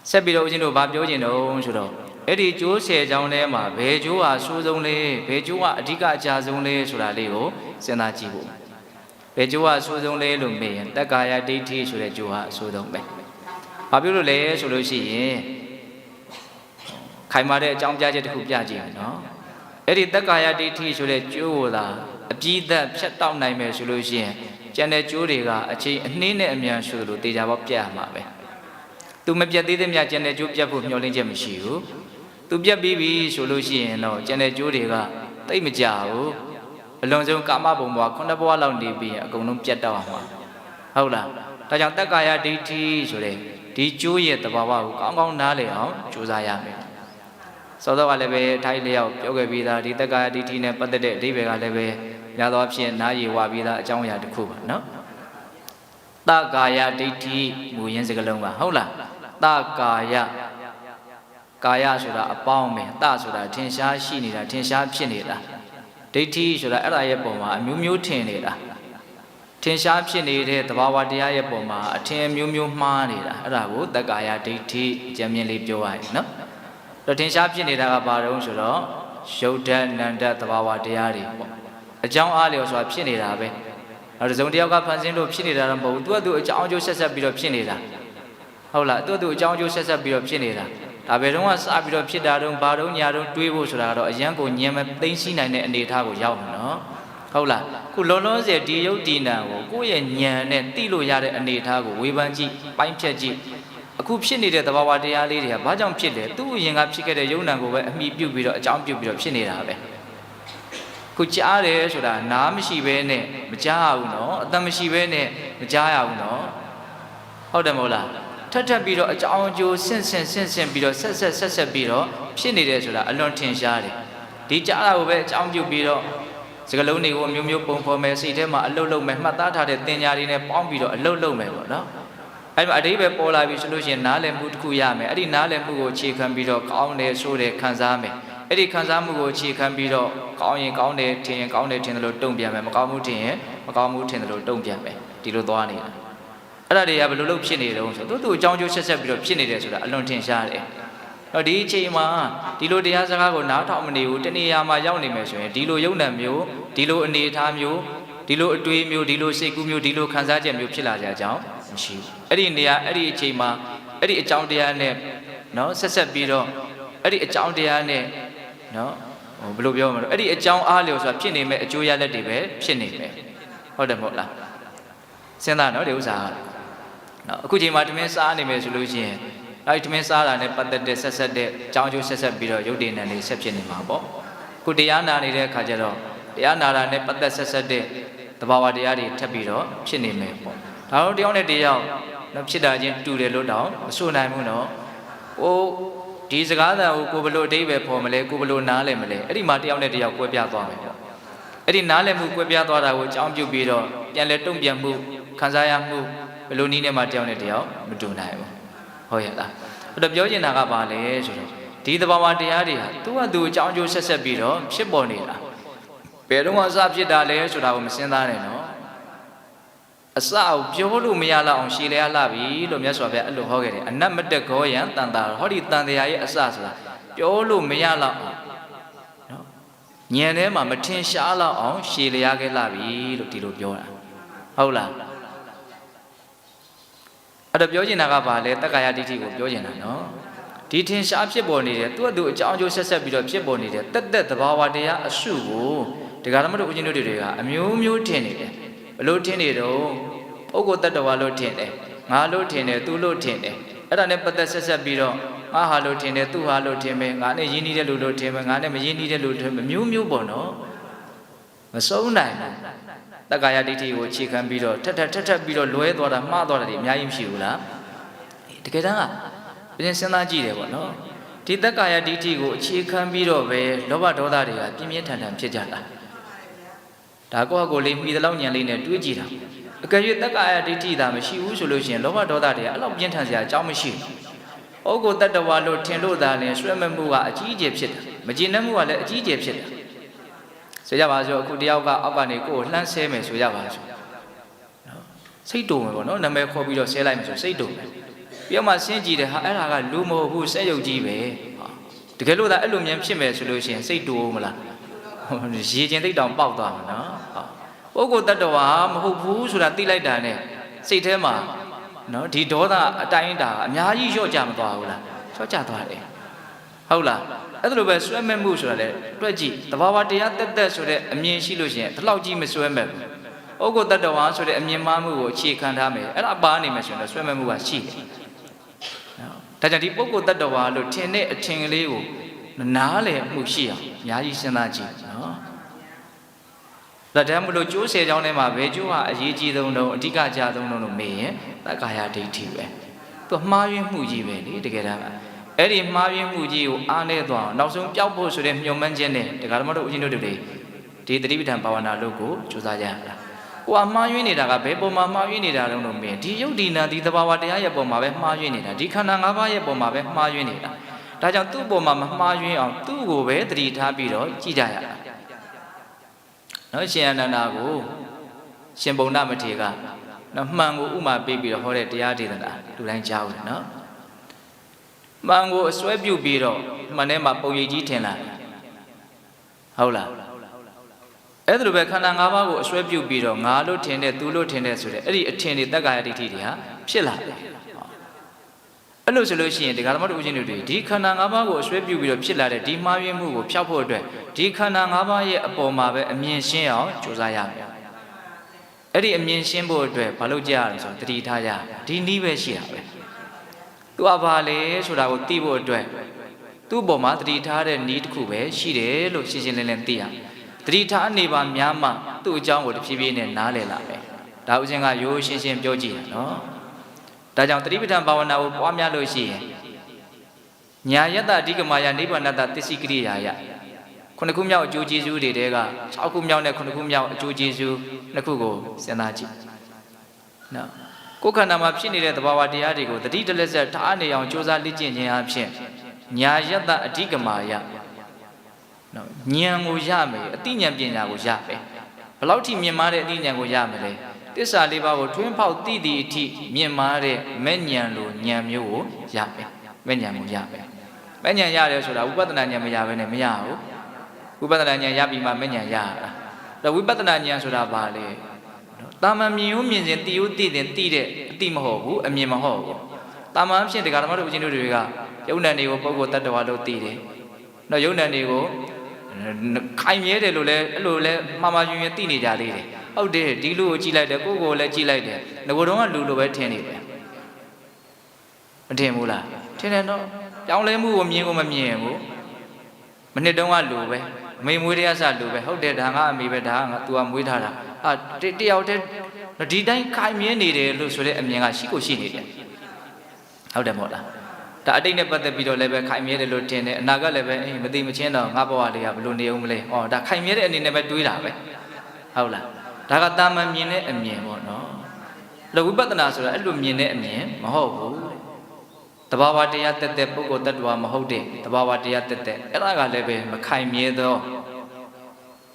းဆက်ပြီးတော့ဦးဇင်းတို့ဘာပြောချင်တော့ဆိုတော့အဲ့ဒီကျိုးဆယ်ချောင်းထဲမှာဘယ်ကျိုးဟာဆိုးဆုံးလဲဘယ်ကျိုးကအဓိကအကျဆုံးလဲဆိုတာလေးကိုစဉ်းစားကြည့်ဖို့ဘယ်ကျိုးကအဆိုးဆုံးလဲလို့မေးရင်တက္ကာယဒိဋ္ဌိဆိုတဲ့ကျိုးဟာအဆိုးဆုံးပဲဘာဖြစ်လို့လဲဆိုလို့ရှိရင်ခိုင်မာတဲ့အကြောင်းပြချက်တစ်ခုပြကြည့်မယ်နော်အဲ့ဒီတက္ကာယဒိဋ္ဌိဆိုတဲ့ကျိုးကိုသာအပြည့်အသက်ဖြတ်တောက်နိုင်မယ်ဆိုလို့ရှိရင်ကျန်တဲ့ကျိုးတွေကအချိန်အနှင်းနဲ့အမြန်ဆိုလို့တေချာပေါက်ပြတ်ရမှာပဲသူမပြတ်သေးတဲ့မြတ်ကျန်တဲ့ကျိုးပြတ်ဖို့မျှော်လင့်ချက်မရှိဘူးသူပြတ်ပြီးပြီဆိုလို့ရှိရင်တော့ကျန်တဲ့ကျိုးတွေကတိတ်မကြဘူးအလွန်ဆုံးကာမဘုံဘဝ9ဘဝလောက်နေပြီးရင်အကုန်လုံးပြတ်တော့မှာဟုတ်လားဒါကြောင့်တက္ကာယဒိဋ္ဌိဆိုတဲ့ဒီကျိုးရဲ့သဘာဝကိုကောင်းကောင်းနားလည်အောင်ကြိုးစားရမယ်စောစောကလည်းပဲထိုင်းလျောက်ပြောခဲ့ပြီးသားဒီတက္ကာယဒိဋ္ဌိနဲ့ပတ်သက်တဲ့အဓိပ္ပာယ်ကလည်းပဲရသောအဖြစ်နားရည်ဝပြီးသားအကြောင်းအရာတစ်ခုပါနော်တက္ကာယဒိဋ္ဌိမူရင်းစကားလုံးပါဟုတ်လားတက္ကာယကာယဆိုတာအပေါင်းပဲတဆိုတာထင်ရှားရှိနေတာထင်ရှားဖြစ်နေတာဒိဋ္ဌိဆိုတာအဲ့ဒါရဲ့ပုံမှာအမျိုးမျိုးထင်နေတာထင်ရှားဖြစ်နေတဲ့သဘာဝတရားရဲ့ပုံမှာအထင်မျိုးမျိုးမှားနေတာအဲ့ဒါကိုတက္ကာယဒိဋ္ဌိအကျဉ်းမြင်လေးပြောရရင်နော်အဲ့ထင်ရှားဖြစ်နေတာကဘာတုံးဆိုတော့ရုပ်ဓာတ်နံဓာတ်သဘာဝတရားတွေပေါ့အကြောင်းအားလျော်စွာဖြစ်နေတာပဲအဲ့ဒါဇုံတယောက်ကဖန်ဆင်းလို့ဖြစ်နေတာတော့မဟုတ်ဘူးသူကသူအကြောင်းအကျိုးဆက်ဆက်ပြီးတော့ဖြစ်နေတာဟုတ်လားသူအကြောင်းအကျိုးဆက်ဆက်ပြီးတော့ဖြစ်နေတာဒါပဲတော့စပြီးတော့ဖြစ်တာတော့ဘာတော့ညာတော့တွေးဖို့ဆိုတာတော့အရန်ကိုညံမသိသိနိုင်တဲ့အနေအထားကိုရောက်မှာနော်ဟုတ်လားခုလုံးလုံးစေဒီယုတ်ဒီနံကိုကိုယ့်ရဲ့ညံနဲ့တိလို့ရတဲ့အနေအထားကိုဝေဖန်ကြည့်ပိုင်းဖြတ်ကြည့်အခုဖြစ်နေတဲ့သဘာဝတရားလေးတွေကဘာကြောင့်ဖြစ်လဲသူ့အရင်ကဖြစ်ခဲ့တဲ့ယုံနံကိုပဲအမိပြုတ်ပြီးတော့အကြောင်းပြုတ်ပြီးတော့ဖြစ်နေတာပဲခုကြားတယ်ဆိုတာနားမရှိဘဲနဲ့မကြားဘူးနော်အတမရှိဘဲနဲ့မကြားရဘူးနော်ဟုတ်တယ်မဟုတ်လားထပ်ပြီးတော့အကြောင်းအကျိုးဆင့်ပြီးတော့ဆက်ပြီးတော့ဖြစ်နေတယ်ဆိုတာအလွန်ထင်ရှားတယ်ဒီကြားတာကိုပဲအကြောင်းပြုပြီးတော့စကလုံးတွေကိုမျိုးမျိုးပုံဖော်မယ်စိတ်ထဲမှာအလုတ်လုံးမယ်မှတ်သားထားတဲ့သင်ညာတွေနဲ့ပေါင်းပြီးတော့အလုတ်လုံးမယ်ပေါ့နော်အဲ့မှာအဓိပ္ပာယ်ပေါ်လာပြီဆိုလို့ရှိရင်နားလည်မှုတစ်ခုရမယ်အဲ့ဒီနားလည်မှုကိုအခြေခံပြီးတော့ကောင်းတယ်ဆိုတယ်ခံစားမယ်အဲ့ဒီခံစားမှုကိုအခြေခံပြီးတော့ကောင်းရင်ကောင်းတယ်ထင်ရင်ကောင်းတယ်ထင်တယ်လို့တုံ့ပြန်မယ်မကောင်းမှုထင်ရင်မကောင်းမှုထင်တယ်လို့တုံ့ပြန်မယ်ဒီလိုသွားနေတာအဲ့ဒါတွေကဘယ်လိုလုပ်ဖြစ်နေတုံးဆိုတော့သူ့အကြောင်းကျိုးဆက်ပြီးတော့ဖြစ်နေတယ်ဆိုတာအလွန်ထင်ရှားတယ်တော့ဒီအချိန်မှာဒီလိုတရားစကားကိုနားထောင်မနေဘူးတဏှာမှာရောက်နေမယ်ဆိုရင်ဒီလိုယုံနံမျိုးဒီလိုအနေအထားမျိုးဒီလိုအတွေးမျိုးဒီလိုစိတ်ကူးမျိုးဒီလိုခံစားချက်မျိုးဖြစ်လာကြအကြောင်းမရှိဘူးအဲ့ဒီနေရာအဲ့ဒီအချိန်မှာအဲ့ဒီအကြောင်းတရားနဲ့နော်ဆက်ပြီးတော့အဲ့ဒီအကြောင်းတရားနဲ့နော်ဘယ်လိုပြောမလဲအဲ့ဒီအကြောင်းအားလျော်ဆိုတာဖြစ်နေမဲ့အကျိုးရလဒ်တွေပဲဖြစ်နေမယ်ဟုတ်တယ်မဟုတ်လားစဉ်းစားနော်ဒီဥစ္စာ အခုချိန်မှာတမင်းစားနေမယ်ဆိုလို့ရှိရင်အဲဒီတမင်းစားတာနဲ့ပတ်သက်တဲ့ဆက်ဆက်တဲ့အကြောင်းအကျိုးဆက်ဆက်ပြီးတော့ရုပ်တည်နေလေးဆက်ဖြစ်နေမှာပေါ့ခုတရားနာနေတဲ့အခါကျတော့တရားနာတာနဲ့ပတ်သက်ဆက်ဆက်တဲ့သဘာဝတရားတွေထပ်ပြီးတော့ဖြစ်နေမယ်ပေါ့ဒါတော့တယောက်နဲ့တယောက်ဖြစ်တာချင်းတူတယ်လို့တောင်မဆိုနိုင်ဘူးနော်ဟိုဒီစကားသံကိုကိုဘလို့အဓိပ္ပာယ်ဖော်မလဲကိုဘလို့နားလဲမလဲအဲ့ဒီမှာတယောက်နဲ့တယောက်ကွဲပြားသွားမယ်ပေါ့အဲ့ဒီနားလည်မှုကွဲပြားသွားတာကိုအကြောင်းပြုပြီးတော့ပြန်လဲတုံ့ပြန်မှုခံစားရမှုဘယ်လိုနည်းနဲ့မှတယောက်နဲ့တယောက်မတူနိုင်ဘူးဟုတ်ရဲ့လားအဲ့တော့ပြောချင်တာကဘာလဲဆိုတော့ဒီသဘာဝတရားတွေဟာသူ့ဟာသူအကြောင်းအကျိုးဆက်ဆက်ပြီးတော့ဖြစ်ပေါ်နေတာဘယ်တော့မှအစဖြစ်တာလဲဆိုတာကိုမစဉ်းစားနဲ့နော်အစကိုပြောလို့မရလောက်အောင်ရှည်လဲရလာပြီလို့မြတ်စွာဘုရားအဲ့လိုဟောခဲ့တယ်အနတ်မတ္တကောယံတန်တာဟောဒီတန်တရားရဲ့အစဆိုတာပြောလို့မရလောက်အောင်နော်ဉာဏ်ထဲမှာမထင်ရှားလောက်အောင်ရှည်လျားခဲ့လာပြီလို့ဒီလိုပြောတာဟုတ်လားအဲ့တော့ပြောချင်တာကဘာလဲတက္ကာယဒိဋ္ဌိကိုပြောချင်တာနော်ဒီထင်ရှားဖြစ်ပေါ်နေတဲ့သူ့အတူအကြောင်းအကျိုးဆက်ဆက်ပြီးတော့ဖြစ်ပေါ်နေတဲ့တက်တက်သဘာဝတရားအစုကိုဒကာဓမ္မတို့ဦးဇင်းတို့တွေကအမျိုးမျိုးထင်နေတယ်ဘလို့ထင်နေတော့ပုဂ္ဂိုလ်တ attva လို့ထင်တယ်ငါလို့ထင်တယ်သူလို့ထင်တယ်အဲ့ဒါနဲ့ပတ်သက်ဆက်ဆက်ပြီးတော့ငါဟာလို့ထင်တယ်သူဟာလို့ထင်မယ်ငါနဲ့ယဉ်နီးတဲ့လူလို့ထင်မယ်ငါနဲ့မယဉ်နီးတဲ့လူထင်မယ်မျိုးမျိုးပေါ့နော်မဆုံးနိုင်ဘူးတက္ကာယဒိဋ္ဌိကိုအခြေခံပြီးတော့ထက်ပြီးတော့လွဲသွားတာမှားသွားတာဒီအများကြီးမရှိဘူးလားတကယ်တမ်းကပြင်စဉ်းစားကြည့်တယ်ပေါ့နော်ဒီတက္ကာယဒိဋ္ဌိကိုအခြေခံပြီးတော့ပဲလောဘဒေါသတွေကပြင်းပြင်းထန်ထန်ဖြစ်ကြတာဒါကိုယ့်အကိုလေးမိသလောက်ညံလေးနဲ့တွေးကြည့်တာအကယ်၍တက္ကာယဒိဋ္ဌိသာမရှိဘူးဆိုလို့ရှိရင်လောဘဒေါသတွေကအဲ့လောက်ပြင်းထန်စရာအကြောင်းမရှိဘူးဩကိုတတ္တဝါလို့ထင်လို့သာလဲဆွဲမဲ့မှုကအကြီးအကျယ်ဖြစ်တာမကျေနပ်မှုကလည်းအကြီးအကျယ်ဖြစ်တာဆိုကြပါစို့အခုတယောက်ကအောက်ကနေကိုယ်ကိုလှမ်းဆဲမယ်ဆိုကြပါစို့နော်စိတ်တုံမယ်ပေါ့နော်နာမည်ခေါ်ပြီးတော့ဆဲလိုက်မယ်ဆိုစိတ်တုံမယ်ပြီးတော့မှဆင်းကြည့်တယ်ဟာအဲ့ဒါကလူမဟုတ်ဘူးစက်ရုပ်ကြီးပဲတကယ်လို့သာအဲ့လိုမြန်ဖြစ်မယ်ဆိုလို့ရှိရင်စိတ်တူမလားရေကျင်သိတောင်ပေါက်သွားမှာနော်ပုဂ္ဂိုလ်တ attva မဟုတ်ဘူးဆိုတာသိလိုက်တာနဲ့စိတ်ထဲမှာနော်ဒီဒေါသအတိုင်းတာအများကြီးလျော့ကြမသွားဘူးလားလျော့ကြသွားတယ်ဟုတ်လားအဲ့ဒါလိုပဲဆွဲမဲ့မှုဆိုတာလေတွက်ကြည့်သဘာဝတရားတက်ဆိုတဲ့အမြင်ရှိလို့ရှိရင်ဒီလောက်ကြီးမဆွဲမဲ့ဘူးပုဂ္ဂိုလ်တ attva ဆိုတဲ့အမြင်မှားမှုကိုအခြေခံထားမယ်အဲ့ဒါပါနေမယ်ဆိုရင်ဆွဲမဲ့မှုကရှိတယ်ဒါကြောင့်ဒီပုဂ္ဂိုလ်တ attva လို့ထင်တဲ့အထင်ကလေးကိုနားလည်မှုရှိအောင်အများကြီးစဉ်းစားကြည့်နော်ဒါတည်းမလို့ကျိုးဆယ်ကြောင်းထဲမှာဘယ်ကျိုးဟာအရေးကြီးဆုံးတော့အဓိကကြဆုံးတော့မေးရင်တက္ကာယဒိဋ္ဌိပဲသူမှားယွင်းမှုကြီးပဲလေတကယ်တမ်းအဲ့ဒီမှားယွင်းမှုကြီးကိုအားနေသွားအောင်နောက်ဆုံးပျောက်ဖို့ဆိုတဲ့မျှော်မှန်းခြင်းနဲ့ဒကာဓမ္မတို့ဦးဇင်းတို့တွေဒီသတိပဋ္ဌာန်ဘာဝနာလို့ကိုကြိုးစားကြရတာဟိုကမှားယွင်းနေတာကဘယ်ပုံမှာမှားယွင်းနေတာတော့မေးဒီယုတ်ဒီနာဒီသဘာဝတရားရဲ့ပုံမှာပဲမှားယွင်းနေတာဒီခန္ဓာ၅ပါးရဲ့ပုံမှာပဲမှားယွင်းနေတာဒါကြောင့်သူ့ပုံမှာမမှားယွင်းအောင်သူ့ကိုပဲသတိထားပြီးတော့ကြည့်ကြရတာနော်ရှင်အနန္ဒာကိုရှင်ပုံနာမထေရကနော်မှန်ကိုဥမာပေးပြီးတော့ဟောတဲ့တရားဒေသနာလူတိုင်းကြားဦးနော်မှန်ကိုအစွဲပြုတ်ပြီးတော့မှန်ထဲမှာပုံရိပ်ကြီးထင်လာဟုတ်လားအဲ့ဒါလိုပဲခန္ဓာ၅ပါးကိုအစွဲပြုတ်ပြီးတော့ငါလို့ထင်တဲ့သူလို့ထင်တဲ့ဆိုတဲ့အဲ့ဒီအထင်တွေတက္ကာယဒိဋ္ဌိတွေဟာဖြစ်လာတယ်အဲ့လိုဆိုလို့ရှိရင်ဒီဃာတမတို့ဦးဇင်းတို့တွေဒီခန္ဓာ၅ပါးကိုအစွဲပြုတ်ပြီးတော့ဖြစ်လာတဲ့ဒီမှားယွင်းမှုကိုဖျောက်ဖို့အတွက်ဒီခန္ဓာ၅ပါးရဲ့အပေါ်မှာပဲအမြင်ရှင်းအောင်ကြိုးစားရမယ်အဲ့ဒီအမြင်ရှင်းဖို့အတွက်ဘာလို့ကြရလဲဆိုတော့တတိထားရဒီနည်းပဲရှိတာပဲသူကဘာလဲဆိုတာကိုသိဖို့အတွက်သူ့ပေါ်မှာတတိထားတဲ့နည်းတစ်ခုပဲရှိတယ်လို့ရှင်းရှင်းလင်းလင်းသိရတတိထားနေပါများမှသူ့အကြောင်းကိုတဖြည်းဖြည်းနဲ့နားလည်လာမယ်ဒါဦးဇင်းကရိုးရှင်းရှင်းပြောကြည့်တာနော်ဒါကြောင့်တတိပဋ္ဌာန်ဘာဝနာကိုပွားများလို့ရှိရင်ညာယတ္တအဓိကမာယနိဗ္ဗာန်တသစ္စည်းကိရိယာယခုနှစ်ခုမြောက်အကျိုးကျေးဇူးတွေတဲက6ခုမြောက်နဲ့ခုနှစ်ခုမြောက်အကျိုးကျေးဇူးနှစ်ခုကိုစဉ်းစားကြည့်နော်ကိုယ်ခန္ဓာမှာဖြစ်နေတဲ့သဘာဝတရားတွေကိုတတိတလက်ဆက်ထားနေအောင်ကြိုးစားလေ့ကျင့်ခြင်းအပြင်ညာယတ္တအဓိကမာယနော်ဉာဏ်ကိုရမယ်အသိဉာဏ်ပညာကိုရမယ်ဘယ်လောက်ထိမြင်မာတဲ့အသိဉာဏ်ကိုရမလဲသစ္စာလေးပါးကိုထွင်းဖောက်သိသည့်အထိမြင်မာတဲ့မဲ့ဉာဏ်လိုဉာဏ်မျိုးကိုရမယ်မဲ့ဉာဏ်ကိုရမယ်မဲ့ဉာဏ်ရတယ်ဆိုတာဝိပဿနာဉာဏ်မရဘဲနဲ့မရဘူးဝိပဿနာဉာဏ်ရပြီးမှမဲ့ဉာဏ်ရတာဒါဝိပဿနာဉာဏ်ဆိုတာဘာလဲတာမန်မြင်ဦးမြင်စဉ်သိဦးသိတဲ့သိတဲ့အသိမဟုတ်ဘူးအမြင်မဟုတ်ဘူးတာမန်ဖြစ်တဲ့ဓမ္မတို့ဦးဇင်းတို့တွေကယုံ nant တွေကိုပုဂ္ဂိုလ်တ attva လို့သိတယ်နော်ယုံ nant တွေကိုခိုင်မြဲတယ်လို့လဲအဲ့လိုလဲမှားမှားယွင်းယွင်းသိနေကြသေးတယ်ဟုတ်တယ်ဒီလူကိုကြည့်လိုက်တယ်ကိုယ်ကိုလည်းကြည့်လိုက်တယ်ငကိုယ်တော့ကလူလိုပဲထင်နေတယ် မထင်ဘူးလားထင်တယ်နော်ပြောင်းလဲမှုကိုမြင်ကိုမမြင်ဘူးမနစ်တုန်းကလူပဲမိမွေးတရားစလူပဲဟုတ်တယ်ဒါငါအမိပဲဒါငါ तू ကမွေးထားတာတယောက်တည်းဒီတိုင်းခိုင်မြဲနေတယ်လို့ဆိုတဲ့အမြင်ကရှိကိုရှိနေတယ်ဟုတ်တယ်မဟုတ်လားဒါအတိတ်နဲ့ပတ်သက်ပြီးတော့လည်းပဲခိုင်မြဲတယ်လို့ထင်တယ်အနာကလည်းပဲမသိမချင်းတော့ငါဘဝလေးကဘလို့နေအောင်မလဲဒါခိုင်မြဲတဲ့အနေနဲ့ပဲတွေးတာပဲဟုတ်လားဒါကတာမန်မြင်တဲ့အမြင်ပေါ့နော်လောဝိပဿနာဆိုတာအဲ့လိုမြင်တဲ့အမြင်မဟုတ်ဘူးတဘာဝတရားတက်တဲ့ပုဂ္ဂိုလ်တ attva မဟုတ်တဲ့တဘာဝတရားတက်တဲ့အဲ့ဒါကလည်းပဲမခိုင်မြဲသော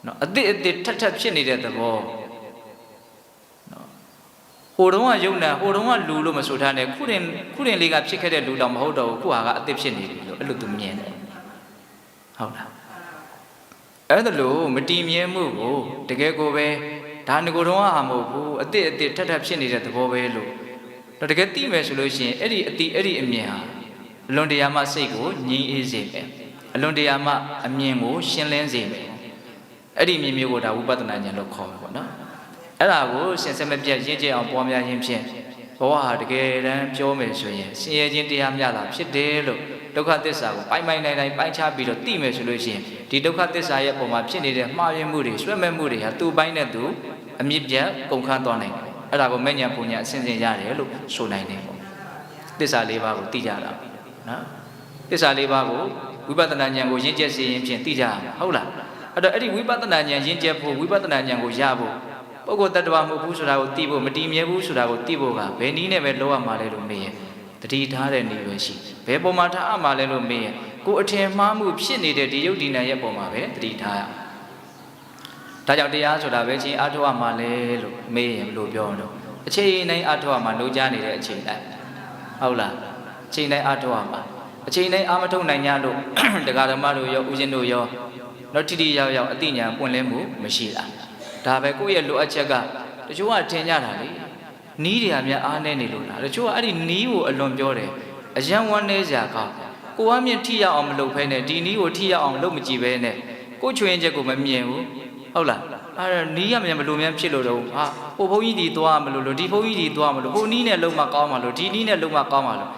နော်အတိထက်ဖြစ်နေတဲ့သဘောနော်ဟိုတုန်းကယုံနာဟိုတုန်းကလူလို့မဆိုထားနဲ့ခုရင်လေးကဖြစ်ခဲ့တဲ့လူတော့မဟုတ်တော့ဘူးခုဟာကအတိဖြစ်နေပြီလို့အဲ့လိုသူမြင်တယ်ဟုတ်လားအဲ့ဒါလို့မတည်မြဲမှုကိုတကယ်ကိုပဲဒါငကိုတုန်းကမဟုတ်ဘူးအတိထက်ဖြစ်နေတဲ့သဘောပဲလို့တော့တကယ်သိမယ်ဆိုလို့ရှိရင်အဲ့ဒီအမြင်ဟာအလွန်တရာမှစိတ်ကိုငြိမ်းအေးစေမယ်အလွန်တရာမှအမြင်ကိုရှင်းလင်းစေမယ်အဲ့ဒီမြင်မျိုးကိုဒါဝိပဿနာဉာဏ်လို့ခေါ်မှာပေါ့နော်အဲ့ဒါကိုစဉ်ဆက်မပြတ်ရင့်ကျက်အောင်ပွားများခြင်းဖြင့်ဘဝဟာတကယ်တမ်းပြောမယ်ဆိုရင်ဆင်းရဲခြင်းတရားများတာဖြစ်တယ်လို့ဒုက္ခသစ္စာကိုပိုင်းနိုင်ပိုင်းခြားပြီးတော့သိမယ်ဆိုလို့ရှိရင်ဒီဒုက္ခသစ္စာရဲ့ပုံမှာဖြစ်နေတဲ့မှားယွင်းမှုတွေဆွဲမဲ့မှုတွေဟာသူ့ပိုင်းနဲ့သူအမြင့်ပြတ်ကုန်ခန်းသွားနိုင်တယ်အဲ့ဒါကိုမဲ့ညာပူညာအစဉ်ရတယ်လို့ဆိုနိုင်တယ်ပေါ့သစ္စာ၄ပါးကိုသိကြတာနော်သစ္စာ၄ပါးကိုဝိပဿနာဉာဏ်ကိုရင့်ကျက်စေရင်ဖြင့်သိကြရမှာဟုတ်လားအဲ့တော့အဲ့ဒီဝိပဿနာဉာဏ်ရင့်ကျက်ဖို့ဝိပဿနာဉာဏ်ကိုရဖို့ပုဂ္ဂိုလ်တ attva မဟုတ်ဘူးဆိုတာကိုသိဖို့မတည်မြဲဘူးဆိုတာကိုသိဖို့ကဘယ်နည်းနဲ့ပဲလုပ်ရမှာလဲလို့မေးရင်တတိထားတဲ့နည်းပဲရှိဘယ်ပုံမှာထားရမှာလဲလို့မေးရင်ကိုအထင်မှားမှုဖြစ်နေတဲ့ဒီယုတ်ဒီနာရဲ့ပုံမှာပဲတတိထားရဒါကြောင့်တရားဆိုတာပဲချင်းအားထုတ်ရမှာလဲလို့မေးရင်ဘယ်လိုပြောတော့အချိန်တိုင်းအားထုတ်ရမှာလိုချနေတဲ့အချိန်တိုင်းဟုတ်လားအချိန်တိုင်းအားထုတ်ရမှာအချိန်တိုင်းအားမထုတ်နိုင်ကြလို့တရားဓမ္မတို့ရောဥရှင်တို့ရောတော့တိတိရောက်ရောက်အတိညာပွင့်လင်းမှုမရှိတာဒါပဲကိုယ့်ရဲ့လိုအပ်ချက်ကတချို့ကထင်ကြတာလေနီးတွေကများအားနေနေလို့လားတချို့ကအဲ့ဒီနီးကိုအလွန်ပြောတယ်အယံဝန်းနေစရာကောင်းကိုကမြင်ထိရအောင်မလုပ်ဖဲနဲ့ဒီနီးကိုထိရအောင်လုပ်မကြည့်ပဲနဲ့ကိုချွေရင်ချက်ကိုမမြင်ဘူးဟုတ်လားအဲ့နီးရမြန်ဘလို့မြန်ဖြစ်လို့တော့ဟာဟိုဘုန်းကြီးဒီသွားမလို့ဒီဘုန်းကြီးဒီသွားမလို့ဟိုနီးနဲ့လုံးမကောင်းပါလို့ဒီနီးနဲ့လုံးမကောင်းပါလို့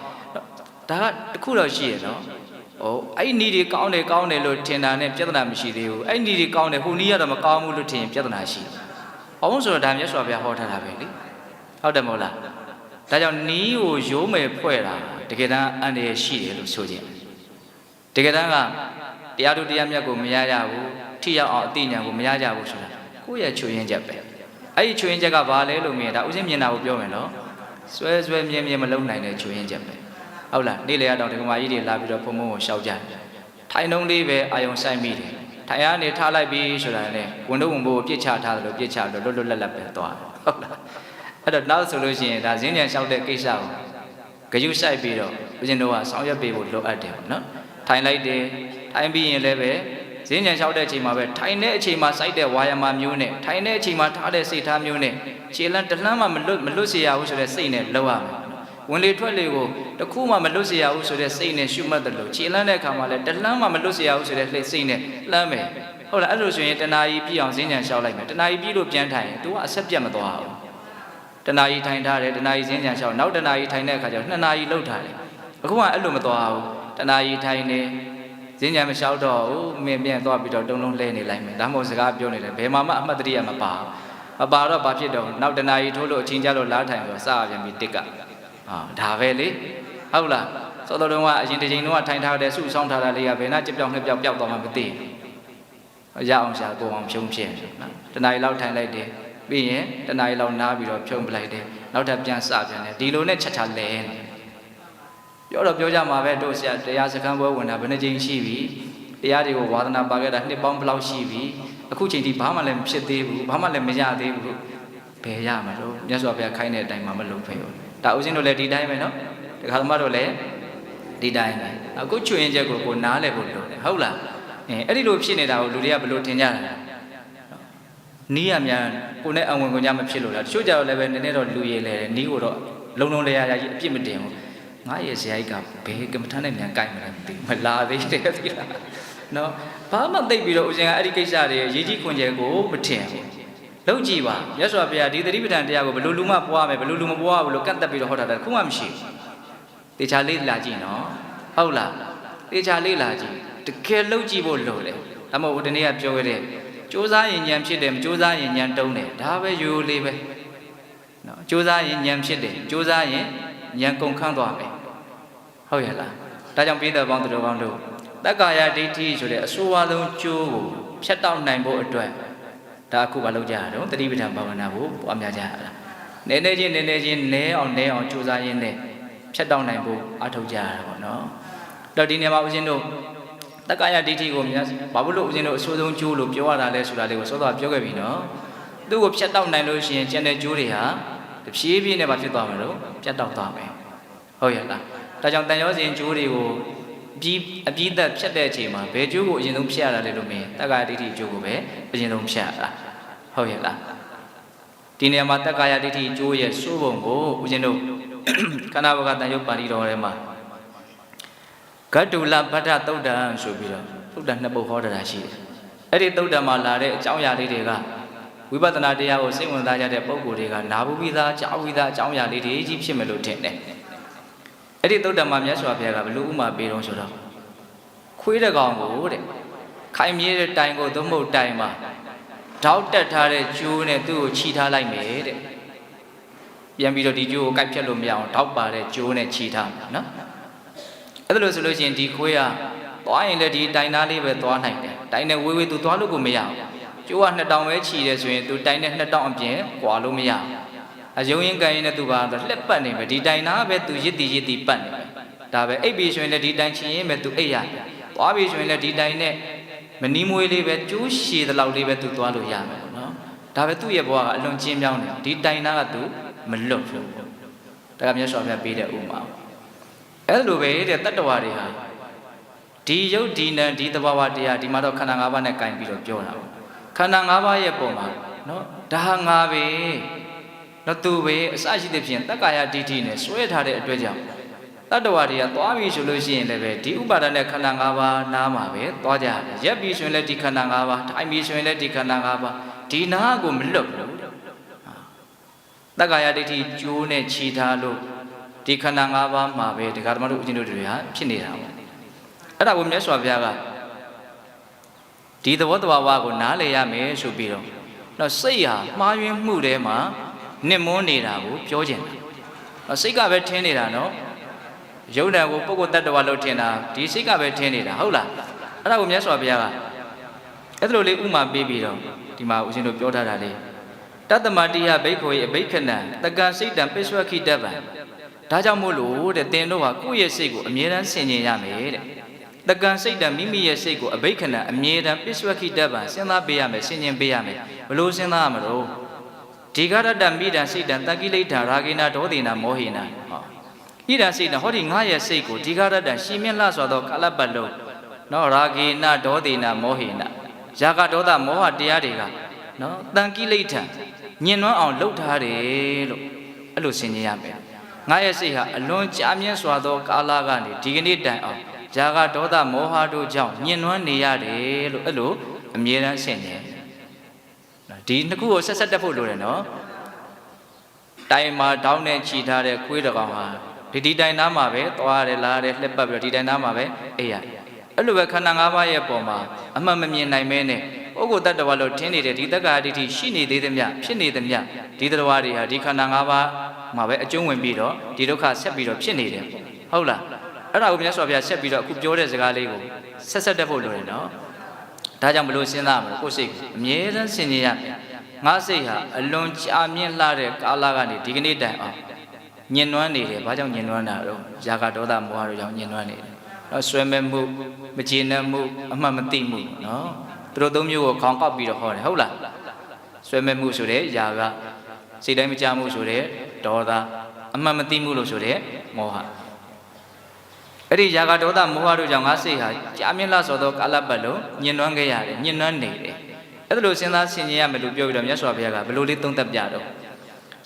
ဒါကတခုတော့ရှိရနော်အဲ့နီးတွေကောင်းတယ်လို့ထင်တာနဲ့ပြဿနာမရှိသေးဘူးအဲ့နီးတွေကောင်းတယ်ဟိုနီးရတော့မကောင်းဘူးလို့ထင်ရင်ပြဿနာရှိဘာလို့ဆိုတော့ဒါမြတ်စွာဘုရားဟောထားတာပဲလေဟုတ်တယ်မဟုတ်လားဒါကြောင့်နီးကိုရိုးမယ်ဖွဲ့တာတကယ်တမ်းအန္တရာယ်ရှိတယ်လို့ဆိုခြင်းတကယ်တမ်းကတရားတို့တရားမြတ်ကိုမရကြဘူးထိရောက်အောင်အသိဉာဏ်ကိုမရကြဘူးဆိုတာကိုယ့်ရဲ့ချွေရင်းချက်ပဲအဲ့ဒီချွေရင်းချက်ကဘာလဲလို့မြင်ဒါဥစဉ်မြင်တာကိုပြောမယ်နော်ဆွဲမြင်မလုံးနိုင်တဲ့ချွေရင်းချက်ပဲဟုတ်လားနေ့လေရတော့ဒကမာကြီးတွေလာပြီးတော့ဘုံဘုံကိုရှောက်ကြတယ်ထိုင်နှုံးလေးပဲအာယုံဆိုင်မိတယ်ထိုင်ရနေထားလိုက်ပြီးဆိုတာနဲ့ဝန်တော့ဝန်ဘိုးကိုပြစ်ချထားတယ်လို့ပြစ်ချလို့လွတ်လပ်ပဲသွားတယ်ဟုတ်လားအဲ့တော့နောက်ဆိုလို့ရှိရင်ဒါဈဉ္ဉံလျှောက်တဲ့ကိစ္စကိုဂယုဆိုင်ပြီးတော့ဦးဇင်းတို့ကဆောင်ရွက်ပေးဖို့လိုအပ်တယ်ပေါ့နော်ထိုင်လိုက်တယ်ထိုင်ပြီးရင်လည်းပဲဈဉ္ဉံလျှောက်တဲ့အချိန်မှာပဲထိုင်တဲ့အချိန်မှာစိုက်တဲ့ဝါယာမမျိုးနဲ့ထိုင်တဲ့အချိန်မှာထားတဲ့စိတ်ထားမျိုးနဲ့ခြေလမ်းတလှမ်းမှမလွတ်စေရဘူးဆိုတဲ့စိတ်နဲ့လုပ်ရမယ်ဝင်လေထွက်လေကိုတခုမှမလွတ်စေရဘူးဆိုတဲ့စိတ်နဲ့ရှုမှတ်တယ်လို့ခြေလမ်းတဲ့အခါမှာလည်းတလှမ်းမှမလွတ်စေရဘူးဆိုတဲ့စိတ်နဲ့လှမ်းမယ်ဟုတ်လားအဲ့လိုဆိုရင်တဏှာကြီးပြည့်အောင်ဈဉ္ဉံလျှောက်လိုက်မယ်တဏှာကြီးပြည့်လို့ပြန်ထိုင်ရင် तू ကအဆက်ပြတ်မသွားဘူးတဏှာကြီးထိုင်ထားတယ်တဏှာကြီးဈဉ္ဉံလျှောက်နောက်တဏှာကြီးထိုင်တဲ့အခါကျတော့2 နာရီလှုပ်ထားတယ်အခုကအဲ့လိုမသွားဘူးတဏှာကြီးထိုင်နေဈဉ္ဉံမလျှောက်တော့ဘူးမင်းပြန်သွားပြီးတော့တုံလုံးလှဲနေလိုက်မယ်ဒါမှမဟုတ်စကားပြောနေတယ်ဘယ်မှာမှအမှတ်တရမပါတော့ဘာဖြစ်တော့နောက်တဏှာကြီးထိုးလို့အချင်းကြလို့လားထိုင်ဆိုစပြန်ပြီးတစ်ကဒါပဲလေဟုတ်လားစောတော်တုန်းကအရင်တစ်ချိန်တုန်းကထိုင်ထားတဲ့စုဆောင်းထားတာလေးကဘယ်နှကြပြောင်းနှစ်ပြောင်းပျောက်သွားမှမသိဘူးရအောင်ရှာကိုအောင်ဖြုံးဖြစ်နော်တဏှာကြီးလောက်ထိုင်လိုက်တယ်ပြီးရင်တဏှာကြီးလောက်နားပြီးတော့ဖြုံးပလိုက်တယ်နောက်ထပ်ပြန်စပြန်တယ်ဒီလိုနဲ့ချက်ချလဲနေပြောတော့ပြောကြမှာပဲတို့ဆရာတရားစခန်းပွဲဝင်တာဘယ်နှကြိမ်ရှိပြီတရားတွေကိုဝါသနာပါခဲ့တာနှစ်ပေါင်းဘယ်လောက်ရှိပြီအခုချိန်ထိဘာမှလည်းမဖြစ်သေးဘူးဘာမှလည်းမရသေးဘူးဘယ်ရမှာတော့မြတ်စွာဘုရားခိုင်းတဲ့အတိုင်းမှမလုပ်ဖေဘူးဒါဦးဇင်းတို့လည်းဒီတိုင်းပဲနော်တခါသမားတို့လည်းဒီတိုင်းပဲအခုချွေရင်ချက်ကိုနားလဲဖို့လုပ်တယ်ဟုတ်လားအဲ့ဒီလိုဖြစ်နေတာကိုလူတွေကဘယ်လိုထင်ကြတာနီးရများကိုနဲ့အဝင်ကိုညမဖြစ်လို့လားတချို့ကြတော့လည်းပဲနည်းနည်းတော့လူရည်လဲနီးကိုတော့လုံးလဲရကြီးအပြစ်မတင်ဘူးငါရဲ့ဇာတ်ကဘယ်ကမ္မထမ်းနဲ့မြန်ကြိုက်မလဲမလာသေးတယ်သိလားနော်ဘာမှသိပြီးတော့ဦးဇင်ကအဲ့ဒီကိစ္စတွေရေးကြီးခွန်ကျဲကိုမထင်ဘူးလုံးကြည့်ပါမြတ်စွာဘုရားဒီသတိပဋ္ဌာန်တရားကိုဘယ်လိုလူမှပွားမယ်ဘယ်လိုလူမပွားဘူးလို့ကန့်သက်ပြီးတော့ဟောတာတခုမှမရှိဘူး တေချာလေးလာကြည့်နော်ဟုတ်လားတေချာလေးလာကြည့်တကယ်လှုပ်ကြည့်ဖို့လိုတယ်ဒါမှမဟုတ်ဒီနေ့ကပြောခဲ့တဲ့စူးစမ်းရင်ဉာဏ်ဖြစ်တယ်မစူးစမ်းရင်ဉာဏ်တုံးတယ်ဒါပဲရိုးလေးပဲနော်စူးစမ်းရင်ဉာဏ်ဖြစ်တယ်စူးစမ်းရင်ဉာဏ်ကုန်ခန်းသွားမယ်ဟုတ်ရဲ့လားဒါကြောင့်ပြည်သက်ပေါင်းသူတော်ကောင်းတို့တက္ကာယဒိဋ္ဌိဆိုတဲ့အဆိုးအဆုံးကျိုးကိုဖြတ်တောက်နိုင်ဖို့အတွက်ဒါအခုမလုပ်ကြရတော့တတိပဋ္ဌာန်ဘာဝနာကိုပွားများကြရတာနည်းနည်းချင်းနဲအောင်ကြိုးစားရင်းနဲ့ဖြတ်တောက်နိုင်ဖို့အားထုတ်ကြရတာပေါ့နော်တော့ဒီနေရာမှာဦးဇင်းတို့တက္ကာယဒိဋ္ဌိကိုများဘာလို့ဦးဇင်းတို့အဆိုးဆုံးကျိုးလို့ပြောရတာလဲဆိုတာလေးကိုစောစောပြောခဲ့ပြီနော်သူ့ကိုဖြတ်တောက်နိုင်လို့ရှိရင်ကျန်တဲ့ကျိုးတွေဟာတဖြည်းဖြည်းနဲ့မဖြစ်သွားမှာလို့ပြတ်တောက်သွားမယ်ဟုတ်ရဲ့လားဒါကြောင့်တန်ရောစဉ်ကျိုးတွေကိုအပြီးသက်ဖြတ်တဲ့အချိန်မှာဘယ်ကျိုးကိုအရင်ဆုံးဖြတ်ရတာလဲလို့မင်းတက္ကာယဒိဋ္ဌိကျိုးကိုပဲအရင်ဆုံးဖြတ်ရတာဟုတ်ရဲ့လားဒီနေရာမှာတက္ကာယဒိဋ္ဌိကျိုးရဲ့စိုးပုံကိုဦးဇင်းတို့ခန္ဓာဘဂတန်ရုပ်ပါဠိတော်ထဲမှာဂတ္တုလဗဒ္ဒသုတ်တံဆိုပြီးတော့သုတ်တံနှစ်ပုဒ်ဟောတာရှိတယ်အဲ့ဒီသုတ်တံမှာလာတဲ့အကြောင်းအရာလေးတွေကဝိပဿနာတရားကိုစိတ်ဝင်စားကြတဲ့ပုဂ္ဂိုလ်တွေကနာဘူးပြီးသားကြောက်ပြီးသားအကြောင်းအရာလေးတွေကြီးဖြစ်မယ်လို့ထင်တယ်အဲ့ဒီသုတ်တံမှာမြတ်စွာဘုရားကဘယ်လိုဥမာပေးတော့ဆိုတော့ခွေးတစ်ကောင်ကိုတဲ့ခိုင်မြဲတဲ့တိုင်ကိုသို့မဟုတ်တိုင်မှာထောက်တက်ထားတဲ့ကျိုးနဲ့သူ့ကိုခြိထားလိုက်မယ်တဲ့ပြန်ပြီးတော့ဒီကျိုးကိုကိုက်ဖြတ်လို့မရအောင်ထောက်ပါတဲ့ကျိုးနဲ့ခြိထားမှာနော်အဲ့ဒါလို့ဆိုလို့ရှိရင်ဒီခွေးကသွားရင်လည်းဒီတိုင်သားလေးပဲသွားနိုင်တယ်တိုင်နဲ့ဝေးသူသွားလို့ကိုမရအောင်ကျိုးက2000ပဲခြိတယ်ဆိုရင်သူတိုင်နဲ့2000အပြင်ကွာလို့မရအောင်အယုံရင်ကန်ရင်လည်းသူကလက်ပတ်နေပဲဒီတိုင်သားပဲသူရစ်တီပတ်နေပဲဒါပဲအိပ်ပြီးဆိုရင်လည်းဒီတိုင်ခြိရင်ပဲသူအိပ်ရတယ်သွားပြီးဆိုရင်လည်းဒီတိုင်နဲ့မနီးမွေးလေးပဲကျိုးရှည်တဲ့လောက်လေးပဲသူသွားလို့ရမယ်ပေါ့နော်ဒါပဲသူ့ရဲ့ဘဝကအလွန်ကျဉ်းမြောင်းတယ်ဒီတိုင်သားကသူမလွတ်ဘူးဒါကမြတ်စွာဘုရားပေးတဲ့ဥမာအဲ့လိုပဲတဲ့တတ္တဝါတွေဟာဒီယုတ်ဒီနံဒီသဘာဝတရားဒီမှာတော့ခန္ဓာ၅ပါးနဲ့ကင်ပြီးတော့ပြောတာပေါ့ခန္ဓာ၅ပါးရဲ့ပုံမှာနော်ဒါဟာငါပဲနော်သူပဲအစရှိတဲ့ဖြင့်တက္ကာယဒိဋ္ဌိနဲ့ဆွဲထားတဲ့အတွက်ကြောင့်တတ္တဝါတွေကသွားပြီဆိုလို့ရှိရင်လည်းပဲဒီဥပါဒနဲ့ခန္ဓာ၅ပါးနားမှာပဲသွားကြတယ်ရက်ပြီဆိုရင်လည်းဒီခန္ဓာ၅ပါးထိုင်ပြီဆိုရင်လည်းဒီခန္ဓာ၅ပါးဒီနာကိုမလွတ်ဘူးတက္ကာယဒိဋ္ဌိကျိုးနဲ့ခြိထားလို့ဒီခန္ဓာ၅ပါးမှာပဲဒကာဓမ္မတို့ဦးဇင်းတို့တွေဟာဖြစ်နေတာပေါ့အဲ့ဒါကိုမြတ်စွာဘုရားကဒီသဘောတဘာဝကိုနားလည်ရမယ်ဆိုပြီးတော့စိတ်ဟာမှားယွင်းမှုထဲမှာနှစ်မွန်းနေတာကိုပြောခြင်းစိတ်ကပဲထင်းနေတာနော်ယုံတယ်ကိုပုဂ္ဂိုလ်တ attva လို့ထင်တာဒီစိတ်ကပဲထင်းနေတာဟုတ်လားအဲ့ဒါကိုမြတ်စွာဘုရားကအဲ့လိုလေးဥမာပေးပြီးတော့ဒီမှာဦးဇင်းတို့ပြောထားတာလေးတတ္တမတိယဘိက္ခဝေအဘိက္ခဏံတက္ကစိတ်တံပိစွဝခိတဗံဒါကြောင့်မို့လို့တဲ့သင်တို့ဟာကိုယ့်ရဲ့စိတ်ကိုအမြဲတမ်းဆင်ခြင်ရမယ်တဲ့တက္ကစိတ်တံမိမိရဲ့စိတ်ကိုအဘိက္ခဏံအမြဲတမ်းပိစွဝခိတဗံစဉ်းစားပေးရမယ်ဆင်ခြင်ပေးရမယ်ဘလို့စဉ်းစားရမလို့ဒီဃရတ္တမိတံစိတ်တံတက္ကိလိဋ္ဌာရာဂိနာဒေါသေနာမောဟိနာဟောဣဒံစိတ်တံဟောဒီငါရဲ့စိတ်ကိုဒီဃရတ္တရှင်မြတ်လှစွာသောကာလပတ်လုံးနော်ရာဂိနာဒေါသေနာမောဟိနာယာကဒေါသမောဟတရားတွေကနော်တန်ကိလိဋ္ဌာညင်နွမ်းအောင်လှုပ်ထားတယ်လို့အဲ့လိုဆင်ခြင်ရမယ်ငါရဲ့စိတ်ဟာအလွန်ကြာမြင့်စွာသောကာလကနေဒီကနေ့တိုင်အောင်ဇာကဒေါသမောဟတို့ကြောင့်ညှဉ်းနှွမ်းနေရတယ်လို့အဲ့လိုအမြဲတမ်းဆင်ခြင်ဒီနှစ်ခုကိုဆက်တက်ဖို့လိုတယ်နော်တိုင်မှာတောင်းနဲ့ခြိထားတဲ့ခွေးတစ်ကောင်ဟာဒီတိုင်သားမှာပဲသွားရတယ်လာရတယ်လှက်ပတ်ပြီးတော့ဒီတိုင်သားမှာပဲအေးရအဲ့လိုပဲခန္ဓာ၅ပါးရဲ့ပုံမှာအမှန်မမြင်နိုင်မဲနဲ့ပုဂ္ဂိုလ်တ attva လို့ထင်နေတဲ့ဒီတက္ကာဒိဋ္ဌိရှိနေသေးသမျှဖြစ်နေသမျှဒီတ attva တွေဟာဒီခန္ဓာ၅ပါးမှာပဲအကျုံးဝင်ပြီးတော့ဒီဒုက္ခဆက်ပြီးတော့ဖြစ်နေတယ်ဟုတ်လားအဲ့ဒါကိုမြတ်စွာဘုရားဆက်ပြီးတော့အခုပြောတဲ့စကားလေးကိုဆက်တက်ဖို့လိုတယ်နော်ဒါကြောင့်ဘလို့စဉ်းစားရမလဲကိုယ်စိတ်အမြဲတမ်းဆင်ခြင်ရမယ်ငါစိတ်ဟာအလွန်ကြာမြင့်လာတဲ့ကာလကနေဒီကနေ့တိုင်အောင်ညှဉ်းနှွမ်းနေတယ်ဘာကြောင့်ညှဉ်းနှွမ်းတာတော့ယာကဒေါသမောဟတို့ကြောင့်ညှဉ်းနှွမ်းနေတယ်နော်ဆွဲမဲ့မှုမကျေနပ်မှုအမှတ်မသိမှုနော်သူတို့သုံးမျိုးကိုခေါင်းကောက်ပြီးတော့ဟောတယ်ဟုတ်လားဆွဲမဲ့မှုဆိုတဲ့ယာကစိတ်တိုင်းမကြမှုဆိုတဲ့ဒေါသအမှတ်မသိမှုလို့ဆိုတဲ့မောဟအဲ့ဒီယာကဒေါသမောဟတို့ကြောင့်ငါစိတ်ဟာကြာမြင့်လာဆိုသောကာလပတ်လုံးညှဉ်းနှွမ်းခဲ့ရတယ်ညှဉ်းနှွမ်းနေတယ်အဲ့ဒါလို့စဉ်းစားဆင်ခြင်ရမယ်လို့ပြောပြီးတော့မြတ်စွာဘုရားကဘယ်လိုလေးသုံးသပ်ပြတော့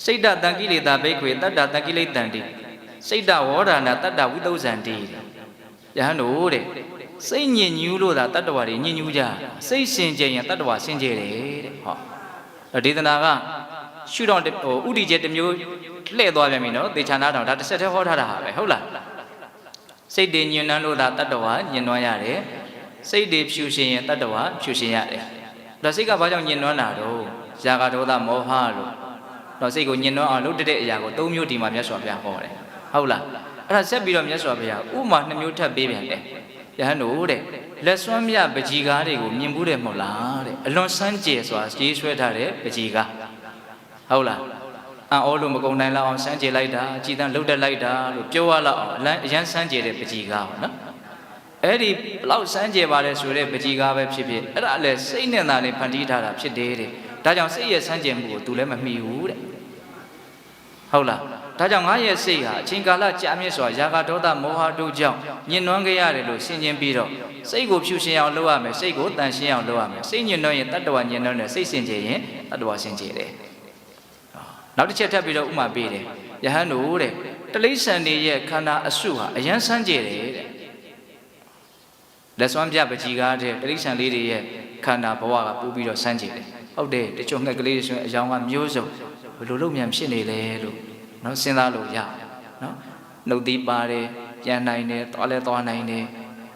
စိတ်တတံကိလေသာဘိက္ခွေတတ္တတံကိလေတံတိစိတ်တဝေါဒနာတတ္တဝိသုဇံတိယဟန်တို့တဲ့စိတ်ညစ်ညူးလို့သာတတ္တဝါတွေညစ်ညူးကြစိတ်စင်ကြယ်ရင်တတ္တဝါစင်ကြယ်တယ်တဲ့ဟောဒေသနာကရှုတော့ဥတီကျက်တစ်မျိုးလှည့်သွားပြန်ပြီနော်သေချာနာထောင်ဒါတစ်ဆက်တည်းဟောထားတာဟာပဲဟုတ်လား စိတ်တွေညှဉ်းနှံလို့သာတတ္တဝါညှဉ်းနှွမ်းရတယ်စိတ်တွေဖြူရှင်ရင်တတ္တဝါဖြူရှင်ရတယ်ဒါစိတ်ကဘာကြောင့်ညှဉ်းနှွမ်းတာတော့ဇာကဒေါသမောဟလို့တော့စိတ်ကိုညှဉ်းနှွမ်းအောင်လုပ်တဲ့အရာကို၃မျိုးဒီမှာမြတ်စွာဘုရားဟောတယ်ဟုတ်လားအဲ့ဒါဆက်ပြီးတော့မြတ်စွာဘုရားဥမာ2မျိုးထပ်ပေးပြန်တယ်ယဟန်တို့တဲ့လက်စွမ်းမြပကြီးကားတွေကိုမြင်ဘူးတယ်မဟုတ်လားတဲ့အလွန်စမ်းကြယ်စွာရေးဆွဲထားတဲ့ပကြီးကားဟုတ်လားအံ့ဩလို့မကုန်နိုင်လောက်အောင်စမ်းကြယ်လိုက်တာကြည်တန်းလှုပ်တက်လိုက်တာလို့ပြောရလောက်အောင်အရန်စမ်းကြယ်တဲ့ပကြီးကားပေါ့နော်အဲ့ဒီဘလောက်စမ်းကြယ်ပါလဲဆိုတဲ့ပကြီးကားပဲဖြစ်ဖြစ်အဲ့ဒါလည်းစိတ်နဲ့သာလည်းဖန်တီးထားတာဖြစ်တယ်တဲ့ဒါကြောင့်စိတ်ရဲ့စမ်းကြယ်မှုကို तू လည်းမမှီဘူးတဲ့ဟုတ်လားဒါကြောင့်ငါရဲ့စိတ်ဟာအချိန်ကာလကြာမြင့်စွာယာဂဒေါသမောဟတို့ကြောင့်ညှဉ်းနှွမ်းခဲ့ရတယ်လို့ဆင်ခြင်ပြီးတော့စိတ်ကိုဖြူရှင်အောင်လုပ်ရမယ်စိတ်ကိုတန်ရှင်းအောင်လုပ်ရမယ်စိတ်ညှဉ်းနှွမ်းရင်တတ္တဝါညှဉ်းနှွမ်းတယ်စိတ်စင်ကြယ်ရင်တတ္တဝါစင်ကြယ်တယ်နောက်တစ်ချက်ထပ်ပြီးတော့ဥမာပေးတယ်ယဟန်တို့တဲ့တိရစ္ဆာန်တွေရဲ့ခန္ဓာအစုဟာအယံစမ်းကြယ်တယ်တဲ့လက်စွမ်းပြပကြီးကားတဲ့တိရစ္ဆာန်လေးတွေရဲ့ခန္ဓာဘဝကပို့ပြီးတော့စမ်းကြယ်တယ်ဟုတ်တယ်တချို့ငှက်ကလေးတွေဆိုရင်အယောင်ကမျိုးစုံဘယ်လိုလုပ်မြန်ဖြစ်နေလဲလို့နော်စဉ်းစားလို့ရနော်နှုတ်သီးပါတယ်ပြန်နိုင်တယ်သွားလဲသွားနိုင်တယ်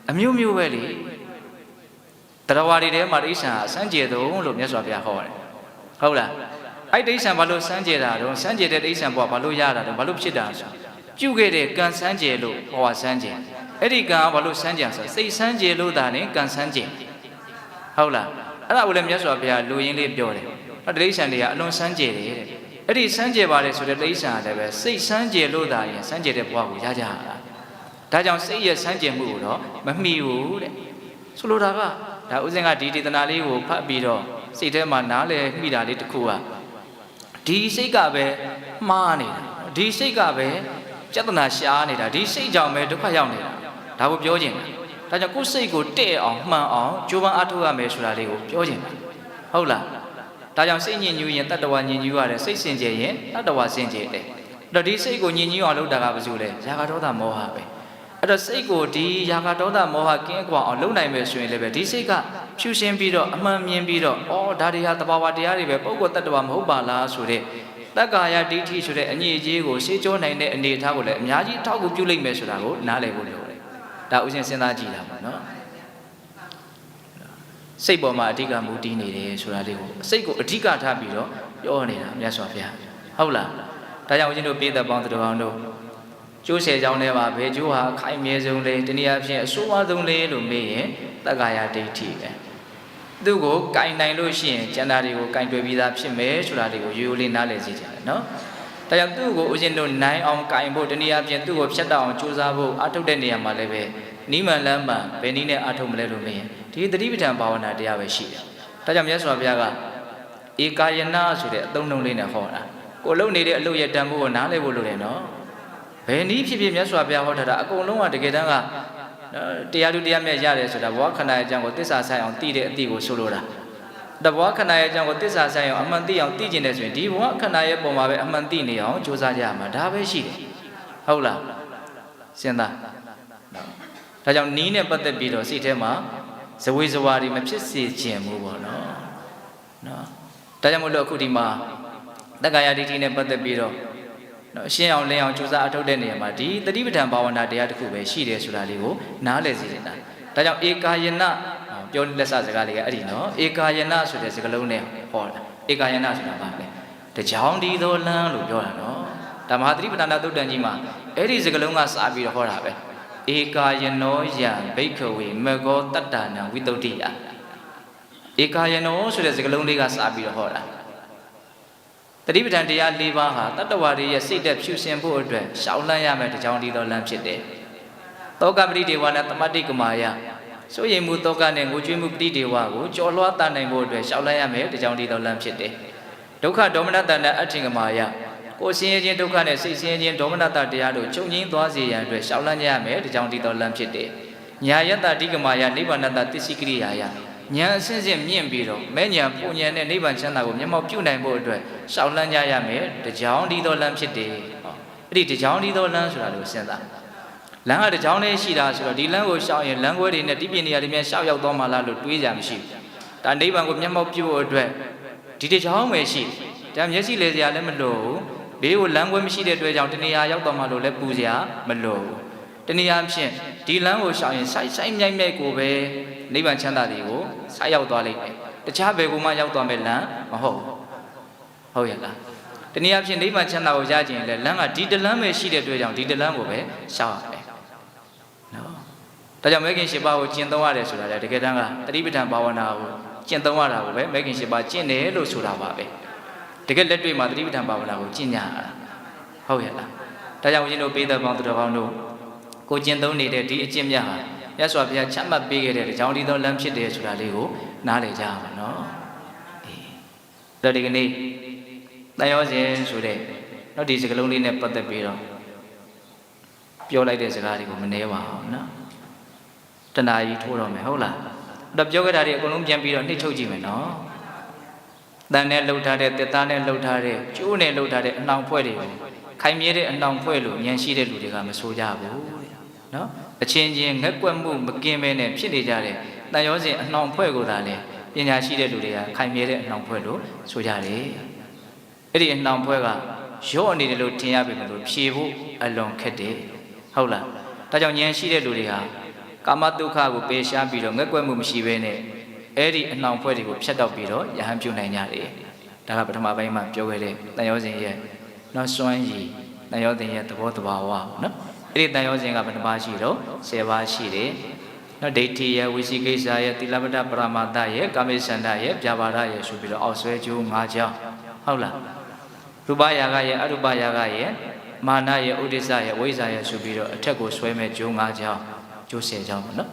အမျိုးမျိုးပဲလေတရားဝါတွေထဲမှာတိရစ္ဆာန်စမ်းကြယ်တုံးလို့မြတ်စွာဘုရားဟောတယ်ဟုတ်လားအဲ့တိရစ္ဆာန်ဘာလို့စမ်းကြယ်တာတော့စမ်းကြယ်တဲ့တိရစ္ဆာန်ဘဝဘာလို့ရတာတော့ဘာလို့ဖြစ်တာဆိုပြုခဲ့တဲ့ကံစမ်းကြယ်လို့ဟောစမ်းကြယ်အဲ့ဒီကံကဘာလို့စမ်းကြယ်ဆိုစိတ်စမ်းကြယ်လို့ဒါနဲ့ကံစမ်းကြယ်ဟုတ်လားအဲ့ဒါကိုလည်းမြတ်စွာဘုရားလူရင်းလေးပြောတယ်တိရစ္ဆာန်တွေကအလွန်စမ်းကြယ်တယ်တဲ့အဲ့ဒီစမ်းကြယ်ပါတယ်ဆိုတဲ့တိရစ္ဆာန်လည်းပဲစိတ်စမ်းကြယ်လို့ဒါရင်စမ်းကြယ်တဲ့ဘဝကိုရကြတာဒါကြောင့်စိတ်ရဲ့စမ်းကြယ်မှုကိုတော့မမှီဘူးတဲ့ဆိုလိုတာကဒါဥစဉ်ကဒီဒေသနာလေးကိုဖတ်ပြီးတော့စိတ်ထဲမှာနားလည်မိတာလေးတစ်ခုကဒီစိတ်ကပဲမှားနေတာဒီစိတ်ကပဲပြဿနာရှားနေတာဒီစိတ်ကြောင့်ပဲဒုက္ခရောက်နေတာဒါကိုပြောခြင်းဒါကြောင့်ကိုယ်စိတ်ကိုတဲ့အောင်မှန်အောင်ကြိုးပမ်းအားထုတ်ရမယ်ဆိုတာလေးကိုပြောခြင်းဟုတ်လားဒါကြောင့်စိတ်ညစ်ညူးရင်တတ္တဝါညစ်ညူးရတယ်စိတ်စင်ကြယ်ရင်တတ္တဝါစင်ကြယ်တယ်အဲ့တော့ဒီစိတ်ကိုညစ်ညူးအောင်လုပ်တာကဘာလို့လဲယာဂဒေါသမောဟပဲအဲ့တော့စိတ်ကိုဒီယာဂဒေါသမောဟကင်းကွာအောင်လုပ်နိုင်မယ်ဆိုရင်လည်းပဲဒီစိတ်ကဖြူရှင်းပြီးတော့အမှန်မြင်ပြီးတော့ဩဒါတွေဟာတဘာဝတရားတွေပဲပုဂ္ဂိုလ်တတ္တဝါမဟုတ်ပါလားဆိုတဲ့တက္ကာယဒိဋ္ဌိဆိုတဲ့အညစ်အကြေးကိုရှင်းကျိုးနိုင်တဲ့အနေအထားကိုလည်းအများကြီးအထောက်အကူပြုလိုက်မယ်ဆိုတာကိုနားလည်ဖို့လိုတယ်ဒါဥစဉ်စဉ်းစားကြည့်တာပေါ့နော်စိတ်ပေါ်မှာအဓိကမူတည်နေတယ်ဆိုတာလေးကိုစိတ်ကိုအဓိကထားပြီးတော့ပြောနေတာမြတ်စွာဘုရားဟုတ်လားဒါကြောင့်ဦးဇင်းတို့ပြည်သက်ပေါင်းတော်အောင်တို့ကျိုးဆယ်ကြောင်းထဲမှာဘယ်ကျိုးဟာခိုင်မြဲဆုံးလဲတနည်းအားဖြင့်အဆိုးဝါးဆုံးလဲလို့မေးရင်တက္ကာယဒိဋ္ဌိပဲသူ့ကိုကင်နိုင်လို့ရှိရင်ကျန်တာတွေကိုကင်တွေ့ပြီးသားဖြစ်မယ်ဆိုတာတွေကိုရိုးရိုးလေးနားလည်စေချင်တယ်နော်ဒါကြောင့်သူ့ကိုဦးဇင်းတို့နိုင်အောင်ကင်ဖို့တနည်းအားဖြင့်သူ့ကိုဖြတ်တောက်အောင်ကြိုးစားဖို့အထုတ်တဲ့နေရာမှာလည်းပဲနိမန်လမ်းမှာဘယ်နည်းနဲ့အထုတ်မလဲလို့မေးရင်ဒီသတိပဋ္ဌာန်ဘာဝနာတရားပဲရှိတယ်ဒါကြောင့်မြတ်စွာဘုရားကဧကာယနာဆိုတဲ့အသုံးနှုန်းလေးနဲ့ဟောတာကိုလုံနေတဲ့အလုပ်ရဲ့တန်ဖိုးကိုနားလည်ဖို့လိုတယ်နော်ဘယ်နည်းဖြစ်ဖြစ်မြတ်စွာဘုရားဟောထားတာအကုန်လုံးကတကယ်တမ်းကတရားလူတရားမြတ်ရတယ်ဆိုတာဘဝခန္ဓာရဲ့အကြောင်းကိုသစ္စာဆိုင်အောင်သိတဲ့အသိကိုဆိုလိုတာတဘဝခန္ဓာရဲ့အကြောင်းကိုသစ္စာဆိုင်အောင်အမှန်သိအောင်သိကျင်တယ်ဆိုရင်ဒီဘဝခန္ဓာရဲ့ပုံမှာပဲအမှန်သိနေအောင်ကြိုးစားကြရမှာဒါပဲရှိတယ်ဟုတ်လားစဉ်းစားဒါကြောင့်နီးနဲ့ပတ်သက်ပြီးတော့စိတ်ထဲမှာဇဝေဇဝါတွေမဖြစ်စေခြင်းဘူးပေါ့နော်ဒါကြောင့်မို့လို့အခုဒီမှာတက္ကာယဒိဋ္ဌိနဲ့ပတ်သက်ပြီးတော့ရှင်းအောင်လင်းအောင်ကြိုးစားအထောက်တဲ့နေရာမှာဒီသတိပဋ္ဌာန်ဘာဝနာတရားတစ်ခုပဲရှိတယ်ဆိုတာလေးကိုနားလည်စေနေတာဒါကြောင့်ဧကာယနာပြောလက်စစကားလေးကအဲ့ဒီနော်ဧကာယနာဆိုတဲ့စကားလုံးနဲ့ဟောတာဧကာယနာဆိုတာဘာလဲတကြောင်ဒီသောလမ်းလို့ပြောတာနော်ဒါမဟာသတိပဋ္ဌာန်သုတ်တန်ကြီးမှာအဲ့ဒီစကားလုံးကစပြီးတော့ဟောတာပဲဧကာယနောယံဘိက္ခဝေမဂောတတ္တနာဝိတုဒ္ဓိယဧကာယနောဆိုတဲ့စကားလုံးလေးကစပြီးတော့ဟောတာတတိပဋ္ဌာန်တရား၄ပါးဟာတတ္တဝါတွေရဲ့စိတ်သက်ဖြူစင်ဖို့အတွက်ရှောင်လန်းရမယ်တကြောင်ဒီသောလမ်းဖြစ်တယ်သောကပရိဒေဝနဲ့သမတိကမာယစိုးရိမ်မှုသောကနဲ့ငိုကြွေးမှုပရိဒေဝကိုကြော်လွှားတတ်နိုင်ဖို့အတွက်ရှောင်လန်းရမယ်တကြောင်ဒီသောလမ်းဖြစ်တယ်ဒုက္ခဒေါမနတနဲ့အဋ္ဌင်ကမာယကိုယ်ဆင်းရဲခြင်းဒုက္ခနဲ့စိတ်ဆင်းရဲခြင်းဒေါမနတတရားတို့ချုပ်ငြိမ်းသွားစေရန်အတွက်ရှောင်လန်းရမယ်တကြောင်ဒီသောလမ်းဖြစ်တယ်ညာယတ္တဓိကမာယနိဗ္ဗာန်တသစ္စိကရိယာယဉာဏ်အစဉ်စဉ်မြင့်ပြီးတော့မဲ့ဉာဏ်ပူဉာဏ်နဲ့နိဗ္ဗာန်ချမ်းသာကိုမျက်မှောက်ပြုနိုင်ဖို့အတွက်ရှောင်လန်းကြရမယ်တကြောင်ဒီသောလမ်းဖြစ်တယ်အဲ့ဒီတကြောင်ဒီသောလမ်းဆိုတာလို့စဉ်းစားလမ်းကတကြောင်လေးရှိတာဆိုတော့ဒီလမ်းကိုရှောင်ရင်လမ်းခွဲတွေနဲ့ဒီပြင်နေရာတွေများရှောက်ရောက်သွားမှလားလို့တွေးကြမရှိဘူးဒါနိဗ္ဗာန်ကိုမျက်မှောက်ပြုဖို့အတွက်ဒီတကြောင်ပဲရှိဒါမျက်စိလေစရာလည်းမလိုဘူးဘေးကိုလမ်းခွဲမရှိတဲ့အတွက်ကြောင့်တနေရာရောက်သွားမှလို့လည်းပူစရာမလိုဘူး တနည်းအားဖြင့်ဒီလမ်းကိုရှောင်ရင်ဆိုင်မြိုက်မြိုက်ကိုပဲနိဗ္ဗာန်ချမ်းသာတွေကိုဆက်ရောက်သွားလိမ့်မယ်တခြားဘယ်ကိုမှရောက်သွားမဲ့လမ်းမဟုတ်ဟုတ်ရဲ့လားတနည်းအားဖြင့်နိဗ္ဗာန်ချမ်းသာကိုရကြရင်လည်းလမ်းကဒီတလမ်းပဲရှိတဲ့အတွက်ကြောင့်ဒီတလမ်းကိုပဲရှောင်ရမယ်နော်ဒါကြောင့်မဲခင်၈ပါးကိုကျင့်သုံးရတယ်ဆိုတာလေတကယ်တမ်းကတတိပဋ္ဌာန်ဘာဝနာကိုကျင့်သုံးရတာကိုပဲမဲခင်၈ပါးကျင့်တယ်လို့ဆိုတာပါပဲတကယ်လက်တွေ့မှာတတိပဋ္ဌာန်ဘာဝနာကိုကျင့်ကြရတာဟုတ်ရဲ့လားဒါကြောင့်ဦးဇင်းတို့ပိဋကပေါင်းသူတော်ကောင်းတို့ကိုကျင့်သုံးနေတဲ့ဒီအကျင့်မြတ်ဟာမြတ်စွာဘုရားချမှတ်ပေးခဲ့တဲ့ကြောင့်ဒီသောလမ်းဖြစ်တယ်ဆိုတာလေးကိုနားလည်ကြရမှာနော်ဒါဒီကနေ့တန်ရောစဉ်ဆိုတဲ့နောက်ဒီစကားလုံးလေးနဲ့ပတ်သက်ပြီးတော့ပြောလိုက်တဲ့စကားတွေကိုမနှဲပါဘူးနော်တဏှာကြီးထိုးတော့မယ်ဟုတ်လားတော့ပြောခဲ့တာတွေအကုန်လုံးပြန်ပြီးတော့နှိမ့်ထုတ်ကြည့်မယ်နော်တန်နဲ့လှုပ်ထားတဲ့တက်သားနဲ့လှုပ်ထားတဲ့ကျိုးနဲ့လှုပ်ထားတဲ့အနှောင်ဖွဲ့တွေကိုခိုင်မြဲတဲ့အနှောင်ဖွဲ့လို့ဉာဏ်ရှိတဲ့လူတွေကမဆိုကြဘူးနော်အချင်းချင်းငက်ကွက်မှုမကင်းမဲနဲ့ဖြစ်နေကြတဲ့တန်ရောစဉ်အနှောင်ဖွဲ့ကိုသာလေပညာရှိတဲ့လူတွေကခိုင်မြဲတဲ့အနှောင်ဖွဲ့လို့ဆိုကြတယ်အဲ့ဒီအနှောင်ဖွဲ့ကရော့နေတယ်လို့ထင်ရပေမဲ့လို့ဖြေဖို့အလွန်ခက်တယ်ဟုတ်လားဒါကြောင့်ဉာဏ်ရှိတဲ့လူတွေဟာကာမဒုက္ခကိုပယ်ရှားပြီးတော့ငက်ကွက်မှုမရှိဘဲနဲ့အဲ့ဒီအနှောင်ဖွဲ့တွေကိုဖြတ်တောက်ပြီးတော့ယဟန်ပြုနိုင်ကြတယ်ဒါကပထမပိုင်းမှာပြောခဲ့တဲ့တန်ရောစဉ်ရဲ့နောက်စွမ်းရည်တန်ရောစဉ်ရဲ့သဘောတဘာဝနော်အဲ့ဒီတန်ရောစဉ်ကဘယ်နှပါးရှိတော့10ပါးရှိတယ်နော်ဒိဋ္ဌိရဲ့ဝိသိကိစ္စရဲ့သီလပတ္တပရမတ္တရဲ့ကာမိစန္ဒရဲ့ပြဘာရရဲ့ဆိုပြီးတော့အောက်ဆွဲကျိုး၅ကြောင်းဟုတ်လားရူပယာကရဲ့အရူပယာကရဲ့မာနရဲ့ဥဒိစ္စရဲ့ဝိဇ္ဇာရဲ့ဆိုပြီးတော့အထက်ကိုဆွဲမဲ့ကျိုး၅ကြောင်းကျိုး10ကြောင်းပေါ့နော်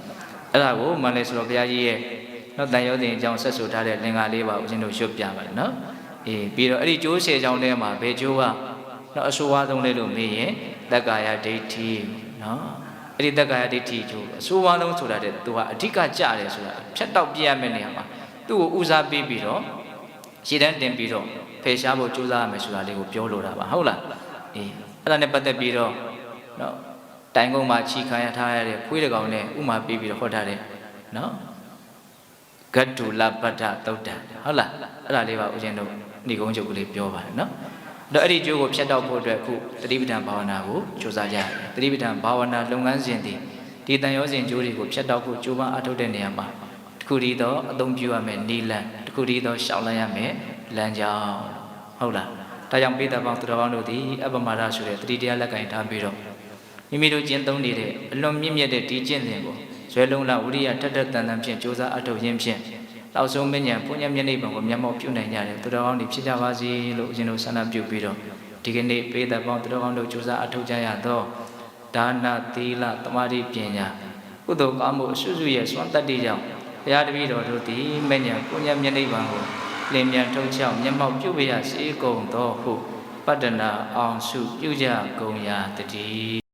အဲ့ဒါကိုမန္တလေးဆိုတော့ဘုရားကြီးရဲ့နော်တန်ရောစဉ်အကြောင်းဆက်ဆိုထားတဲ့လင်္ကာလေးပါဦးဇင်းတို့ရွတ်ပြပါတယ်နော်ပြီးတော့အဲ့ဒီကျိုး10ကြောင်းထဲမှာဘယ်ကျိုးကနော်အဆိုးဝါးဆုံးလဲလို့မေးရင်တက္ကာယဒိဋ္ဌိနော်အဲ့ဒီတက္ကာယဒိဋ္ဌိကျိုးအဆိုးဝါးဆုံးဆိုတာတဲ့သူကအဓိကကြတယ်ဆိုတာဖြတ်တောက်ပြရမယ့်နေရာမှာသူ့ကိုဦးစားပေးပြီးတော့ရှည်တန်းတင်ပြီးတော့ဖယ်ရှားဖို့ကြိုးစားရမယ်ဆိုတာလေးကိုပြောလိုတာပါဟုတ်လားအဲ့ဒါနဲ့ပတ်သက်ပြီးတော့နော်တိုင်ကုန်းမှာခြိခံရထားရတဲ့ခွေးတကောင်နဲ့ဥမာပေးပြီးတော့ဟောထားတဲ့နော်ဂတ္တုလပတ္ထသုတ်တံဟုတ်လားအဲ့ဒါလေးပါဦးဇင်းတို့ဏိကုံးချုပ်ကလေးပြောပါတယ်နော်တော့အဲ့ဒီကျိုးကိုဖြတ်တောက်ဖို့အတွက်ခုတတိပဋ္ဌာန်ဘာဝနာကိုကြိုးစားကြရတယ်တတိပဋ္ဌာန်ဘာဝနာလုပ်ငန်းစဉ်ဒီတန်ရောစဉ်ကျိုးတွေကိုဖြတ်တောက်ဖို့ကြိုးပမ်းအထောက်တဲ့နေရာမှာတခုတည်းသောအသုံးပြုရမယ်နိလန်တခုတည်းသောရှောင်လန်းရမယ်လမ်းကြောင်းဟုတ်လားဒါကြောင့်ပိဋကပေါင်းသူတော်ကောင်းတို့သည်အပမဒဆိုတဲ့တတိတရားလက်ကင်ထားပြီးတော့မိမိတို့ကျင့်သုံးနေတဲ့အလွန်မြင့်မြတ်တဲ့ဒီကျင့်စဉ်ကိုဇွဲလုံးလဝိရိယထက်ထက်တန်တန်ဖြင့်ကြိုးစားအထောက်ရင်းဖြင့်နောက်ဆုံးမဉ္ဇဉ်ပုညမျက်နှိပ်ပုံကိုမျက်မှောက်ပြုနိုင်ကြတယ်သူတော်ကောင်းတွေဖြစ်ကြပါစေလို့ဦးဇင်းတို့ဆန္ဒပြုပြီးတော့ဒီကနေ့ပိဋကပေါင်းသူတော်ကောင်းတို့ကြိုးစားအထောက်ကြရသောဒါနသီလသမာဓိပညာကုသိုလ်ကောင်းမှုအစွတ်စွရဲ့စွမ်းတတ္တိကြောင့်ဘုရားတပည့်တော်တို့သည်မဉ္ဇဉ်ပုညမျက်နှိပ်ပုံကိုလင်းမြန်ထုတ်ချောက်မျက်မှောက်ပြုပြရစေကုန်သောဟုပတ္တနာအောင်စုပြုကြကုန်ရာတည်း